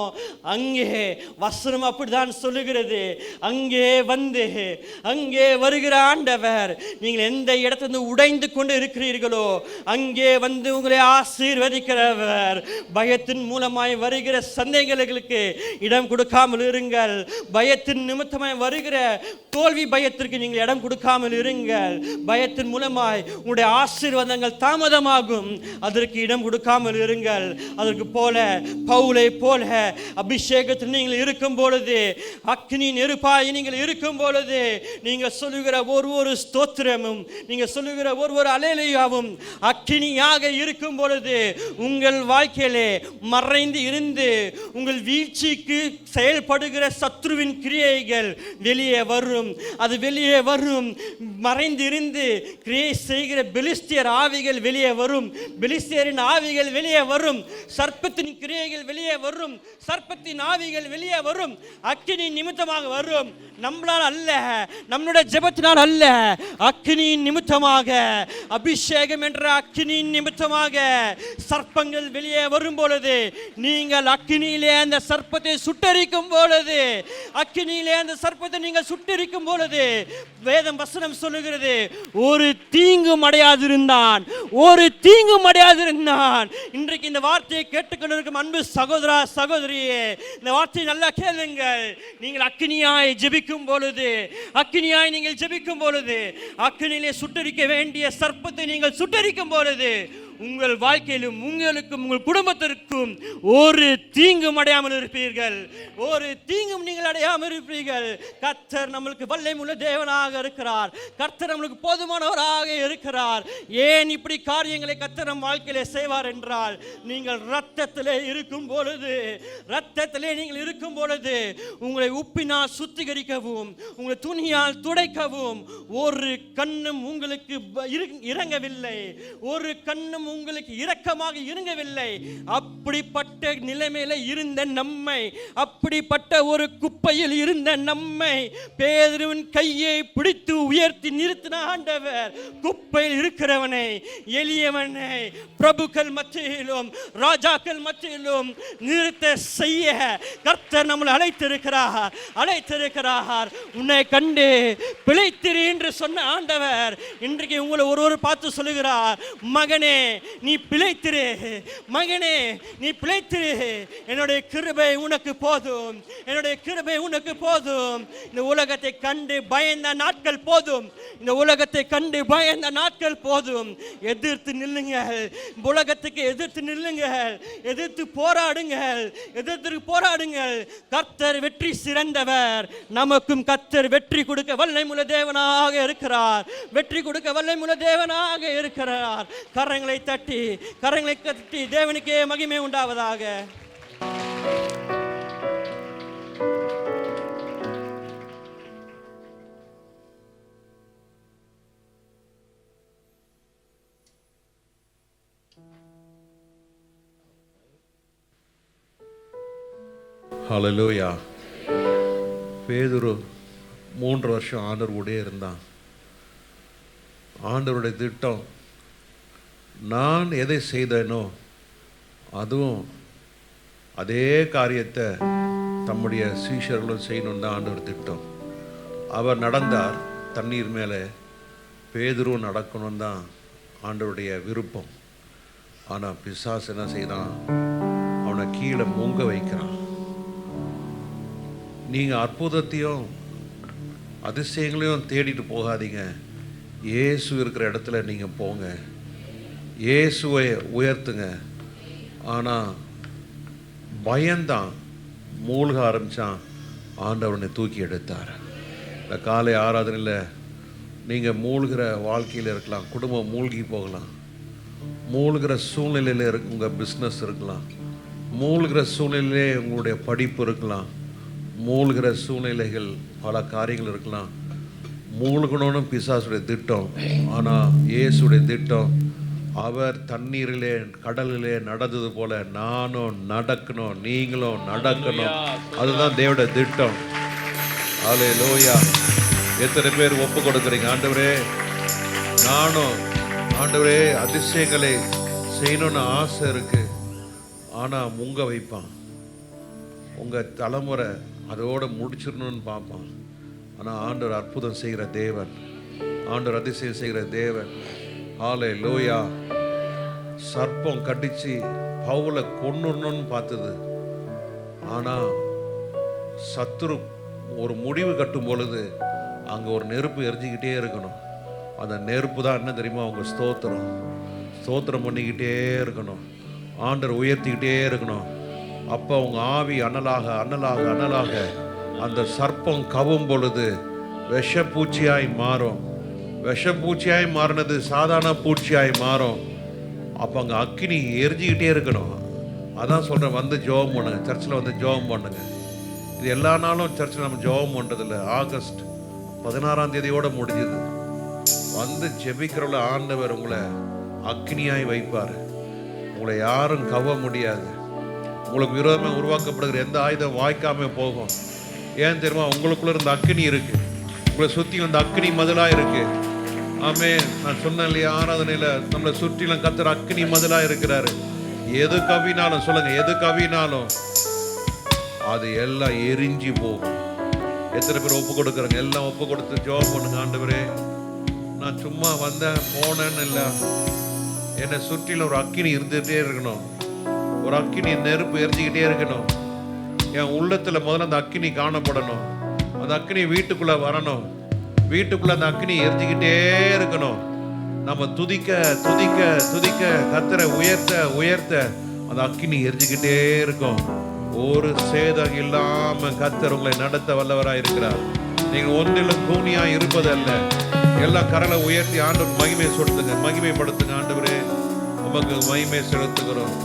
Speaker 1: அங்கே வசனம் அப்படிதான் சொல்லுகிறது. அங்கே வந்து அங்கே வருகிற ஆண்டவர், நீங்கள் எந்த இடத்துல உடைந்து கொண்டு இருக்கிறீர்களோ அங்கே வந்து உங்களை ஆசீர்வதிக்கிறவர். பயத்தின் மூலமாய் வருகிற சந்தேகங்களுக்கு இடம் கொடுக்காமல் இருங்கள். பயத்தின் நிமித்தமாய் வருகிற தோல்வி பயத்திற்கு நீங்கள் இடம் கொடுக்காமல் இருங்கள். பயத்தின் மூலமாய் உங்களுடைய ஆசீர்வாதங்கள் தாமதமாகும், அதற்கு இடம் கொடுக்காமல் இருங்கள். அதற்கு போல பவுலை போல அபிஷேகத்தில் நீங்கள் இருக்கும் பொழுது, அக்னி நெருப்பாய் நீங்கள் இருக்கும் பொழுது, நீங்கள் சொல்லுகிற ஒரு ஸ்தோத்திரமும், நீங்கள் சொல்லுகிற ஒரு அல்லேலூயாவும் அக்னியாக இருக்கும் பொழுது உங்கள் வாழ்க்கையிலே மறைந்து இருந்து உங்கள் வீழ்ச்சிக்கு செயல்படுகிற சத்ருவின் கிரியைகள் வெளியே வரும். அது வெளியே வரும். மறைந்து இருந்து கிரியை செய்கிற பெலிஸ்தியர் ஆவிகள் வெளியே வரும். பெலிஸ்தியரின் ஆவிகள் வெளியே வரும். சர்ப்பத்தின் கிரியைகள் வெளியே வரும். சர்ப்பத்தின் ஆவிகள் வெளியே வரும். அக்கினி நிமித்தமாக வரும். நம்மளால் அல்ல, நம்முடைய ஜெபத்தினால் அல்ல, அக்கினியின் நிமித்தமாக, அபிஷேகம் என்ற அக்கினியின் நிமித்தமாக சர்ப்பங்கள் வெளியே வரும் பொழுது, நீங்கள் அக்கினியிலே அந்த சர்ப்பத்தை சுட்டரிக்கும் பொழுது, அக்கினியிலே அந்த சர்ப்பத்தை நீங்கள் சுட்டரிக்கும் பொழுது, வேதம் வசனம் சொல்லுகிறது, ஒரு தீங்கும் அடையாதிருந்தான், ஒரு தீங்கும் அடையாதிருந்தான். இன்றைக்கு இந்த வார்த்தையை கேட்டுக்கொண்டிருக்கும் அன்பு சகோதரா சகோதரியே, இந்த வார்த்தையை நல்லா கேளுங்கள். நீங்கள் அக்கினியாய் ஜெபிக்கும் பொழுது, அக்கினியாய் நீங்கள் ஜெபிக்கும் பொழுது, அக்கினியிலே சுட்டரிக்க வேண்டிய சர்ப்பத்தை நீங்கள் சுட்டரிக்கும் பொழுது, உங்கள் வாழ்க்கையிலும் உங்களுக்கும் உங்கள் குடும்பத்திற்கும் ஒரு தீங்கும் அடையாமல் இருப்பீர்கள். ஒரு தீங்கும் நீங்கள் அடையாமல் இருப்பீர்கள். கர்த்தர் நம்மளுக்கு வல்லமையுள்ள தேவனாக இருக்கிறார். கர்த்தர் நம்மளுக்கு போதுமானவராக இருக்கிறார். ஏன் இப்படி காரியங்களை கர்த்தர் நம் வாழ்க்கையிலே செய்வார் என்றால், நீங்கள் இரத்தத்திலே இருக்கும் பொழுது, இரத்தத்திலே நீங்கள் இருக்கும் பொழுது உங்களை உப்பினால் சுத்திகரிக்கவும், உங்களை துணியால் துடைக்கவும் ஒரு கண்ணும் உங்களுக்கு இறங்கவில்லை. ஒரு கண்ணும் உங்களுக்கு இரக்கமாக இருங்கவில்லை. அப்படிப்பட்ட நிலைமையில இருந்த நம்மை, அப்படிப்பட்ட ஒரு குப்பையில் இருந்த நம்மை பேதுருவின் கையை பிடித்து உயர்த்தி நிறுத்தின ஆண்டவர், குப்பையில் இருக்கிறவனை, எளியவனை பிரபுக்கள் மத்தியிலும் ராஜாக்கள் மத்தியிலும் நிறுத்த செய்ய கர்த்தர் நம்மளை அழைத்திருக்கிறார். உன்னை கண்டு பிழைத்திரு என்று சொன்ன ஆண்டவர் இன்றைக்கு உங்களை ஒருவர் பார்த்து சொல்லுகிறார், மகனே நீ பிழைத்திரு, மகனே நீ பிழைத்திரு, என்னுடைய கிருபை உனக்கு போதும், என்னுடைய கிருபை உனக்கு போதும். இந்த உலகத்தை கண்டு பயந்த நாட்கள் போதும், இந்த உலகத்தை கண்டு பயந்த நாட்கள் போதும். எதிர்த்து நில்லுங்கள், உலகத்துக்கு எதிர்த்து நில்லுங்கள், எதிர்த்து போராடுங்கள். கர்த்தர் வெற்றி சிறந்தவர். நமக்கும் கர்த்தர் வெற்றி கொடுக்க வல்லமையுள்ள தேவனாக இருக்கிறார், வெற்றி கொடுக்க வல்லமையுள்ள தேவனாக இருக்கிறார். கரங்களை தட்டி தேவனுக்கே மகிமை உண்டாவதாக.
Speaker 3: ஹல்லேலூயா. பேதுரு 3 வருஷம் ஆண்டவர் கூடயே இருந்தான். ஆண்டவருடைய திட்டம், நான் எதை செய்தேனோ அதுவும் அதே காரியத்தை தம்முடைய சீஷர்களும் செய்யணும் தான் ஆண்டவர் திட்டம். அவர் நடந்தார் தண்ணீர் மேலே, பேதுருவும் நடக்கணும் தான் ஆண்டவருடைய விருப்பம். ஆனால் பிசாசு என்ன செய்தான், அவனை கீழே மூங்க வைக்கிறான். நீங்கள் அற்புதத்தையும் அதிசயங்களையும் தேடிட்டு போகாதீங்க, இயேசு இருக்கிற இடத்துல நீங்கள் போங்க, இயேசுவை உயர்த்துங்க. ஆனால் பயந்தான், மூழ்க ஆரம்பித்தான், ஆண்டவனை தூக்கி எடுத்தார். இந்த காலை ஆராதனையில் நீங்கள் மூழ்கிற வாழ்க்கையில் இருக்கலாம், குடும்பம் மூழ்கி போகலாம், மூழ்கிற சூழ்நிலையில் உங்கள் பிஸ்னஸ் இருக்கலாம், மூழ்கிற சூழ்நிலையிலே உங்களுடைய படிப்பு இருக்கலாம், மூழ்கிற சூழ்நிலைகள் பல காரியங்கள் இருக்கலாம். மூழ்கணும்னு பிசாசுடைய திட்டம். ஆனால் இயேசுடைய திட்டம், அவர் தண்ணீரிலே கடலிலே நடந்தது போல நானும் நடக்கணும், நீங்களும் நடக்கணும். அதுதான் தேவனுடைய திட்டம். ஹல்லேலூயா. எத்தனை பேர் ஒப்பு கொடுக்குறீங்க, ஆண்டவரே நானும் ஆண்டவரே அதிசயங்களை செய்யணும்னு ஆசை இருக்கு. ஆனால் முங்க வைப்பான், உங்கள் தலைமுறை அதோடு முடிச்சிடணும்னு பார்ப்பான். ஆனால் ஆண்டவர் அற்புதம் செய்கிற தேவன், ஆண்டவர் அதிசயம் செய்கிற தேவன். ஹல்லேலூயா. சர்ப்பம் கடிச்சு பவுலை கொன்னுடணும்னு பார்த்தது. ஆனால் சத்துரு ஒரு முடிவு கட்டும் பொழுது அங்கே ஒரு நெருப்பு எரிஞ்சிக்கிட்டே இருக்கணும். அந்த நெருப்பு தான் என்ன தெரியுமா, அவங்க ஸ்தோத்திரம் பண்ணிக்கிட்டே இருக்கணும், ஆண்டவர் உயர்த்திக்கிட்டே இருக்கணும். அப்போ அவங்க ஆவி அனலாக அந்த சர்ப்பம் கவும் பொழுது விஷப்பூச்சியாய் மாறும். விஷப்பூச்சியாய் மாறினது சாதாரண பூச்சியாய் மாறும். அப்போ அங்கே அக்கினி எரிஞ்சிக்கிட்டே இருக்கணும். அதான் சொல்கிறேன், வந்து ஜெபம் பண்ணுங்க, சர்ச்சில் வந்து ஜெபம் பண்ணுங்க. இது எல்லா நாளும் சர்ச்சில் நம்ம ஜெபம் பண்ணுறதில்ல. ஆகஸ்ட் 16ஆம் தேதியோடு முடிஞ்சது. வந்து ஜெபிக்கிறவள ஆண்டவர் உங்களை அக்கினியாய் வைப்பார். உங்களை யாரும் கவ முடியாது. உங்களுக்கு விரோதமாக உருவாக்கப்படுகிற எந்த ஆயுதம் வாய்க்காம போகும். ஏன் தெரியுமா, உங்களுக்குள்ள இருந்த அக்கினி இருக்கு, உங்களை சுற்றி வந்த அக்கினி மதிலாக இருக்கு. ஆமே, நான் சொன்னேன் இல்லையா, ஆராதனையில் நம்மளை சுற்றிலும் கத்துற அக்கினி மதிலாக இருக்கிறாரு. எது கவினாலும் சொல்லுங்க, எது கவினாலும் அது எல்லாம் எரிஞ்சு போகும். எத்தனை பேர் ஒப்பு கொடுக்குறாங்க? எல்லாம் ஒப்பு கொடுத்து ஜெபம் பண்ணுங்க. ஆண்டவரே, நான் சும்மா வந்தேன் போனேன்னு இல்லை, என்னை சுற்றிலும் ஒரு அக்கினி இருந்துகிட்டே இருக்கணும், ஒரு அக்கினி நெருப்பு எரிஞ்சிக்கிட்டே இருக்கணும். என் உள்ளத்தில் முதல்ல அந்த அக்கினி காணப்படணும். அந்த அக்கினி வீட்டுக்குள்ளே வரணும். வீட்டுக்குள்ளே அந்த அக்கினி எரிஞ்சிக்கிட்டே இருக்கணும். நம்ம துதிக்க துதிக்க துதிக்க கர்த்தரை உயர்த்த அந்த அக்கினி எரிஞ்சிக்கிட்டே இருக்கும். ஒரு சேதம் இல்லாமல் கர்த்தர் உங்களை நடத்த வல்லவராக இருக்கிறார். நீங்கள் ஒன்றிலும் கூனியாக இருப்பதல்ல. எல்லாம் கரலை உயர்த்தி ஆண்டவர் மகிமை செலுத்துங்க, மகிமைப்படுத்துங்க. ஆண்டவரே, உமக்கு மகிமை செலுத்துகிறோம்.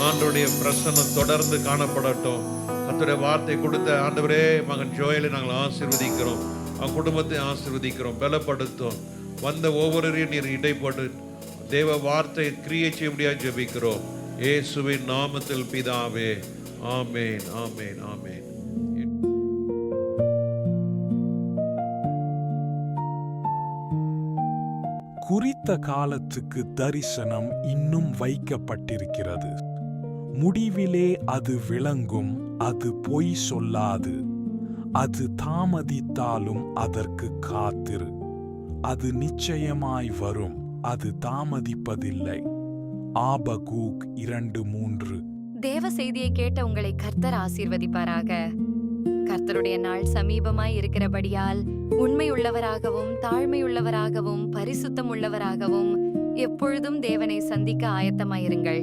Speaker 3: ஆண்டவருடைய பிரசன்னம் தொடர்ந்து காணப்படட்டும். கர்த்தருடைய வார்த்தை கொடுத்த ஆண்டவரே, மகன் ஜோயலை நாங்கள் ஆசீர்வதிக்கிறோம், அவன் குடும்பத்தை ஆசீர்வதிக்கிறோம், பலப்படுத்தும். வந்த ஒவ்வொருவரையும் நீர் இடைப்பட்டு தேவ வார்த்தை கிரியை செய்ய முடியாது ஜெபிக்கிறோம். இயேசுவின் நாமத்தில் பிதாவே, ஆமென், ஆமென், ஆமென்.
Speaker 4: குறித்த காலத்துக்கு தரிசனம் இன்னும் வைக்கப்பட்டிருக்கிறது. முடிவிலே அது விளங்கும், அது பொய் சொல்லாது. அது தாமதித்தாலும் அதற்கு காத்திரு. அது நிச்சயமாய் வரும், அது தாமதிப்பதில்லை. ஆபகூக் 2:3.
Speaker 5: தேவ செய்தியை கேட்ட உங்களை கர்த்தர் ஆசீர்வதிப்பாராக. கர்த்தருடைய நாள் சமீபமாய் இருக்கிறபடியால் உண்மையுள்ளவராகவும் தாழ்மையுள்ளவராகவும் பரிசுத்தம் உள்ளவராகவும் எப்பொழுதும் தேவனை சந்திக்க ஆயத்தமாயிருங்கள்.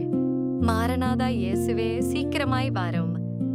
Speaker 5: மாரநாதா இயேசுவே சீக்கிரமாய் வாரும்.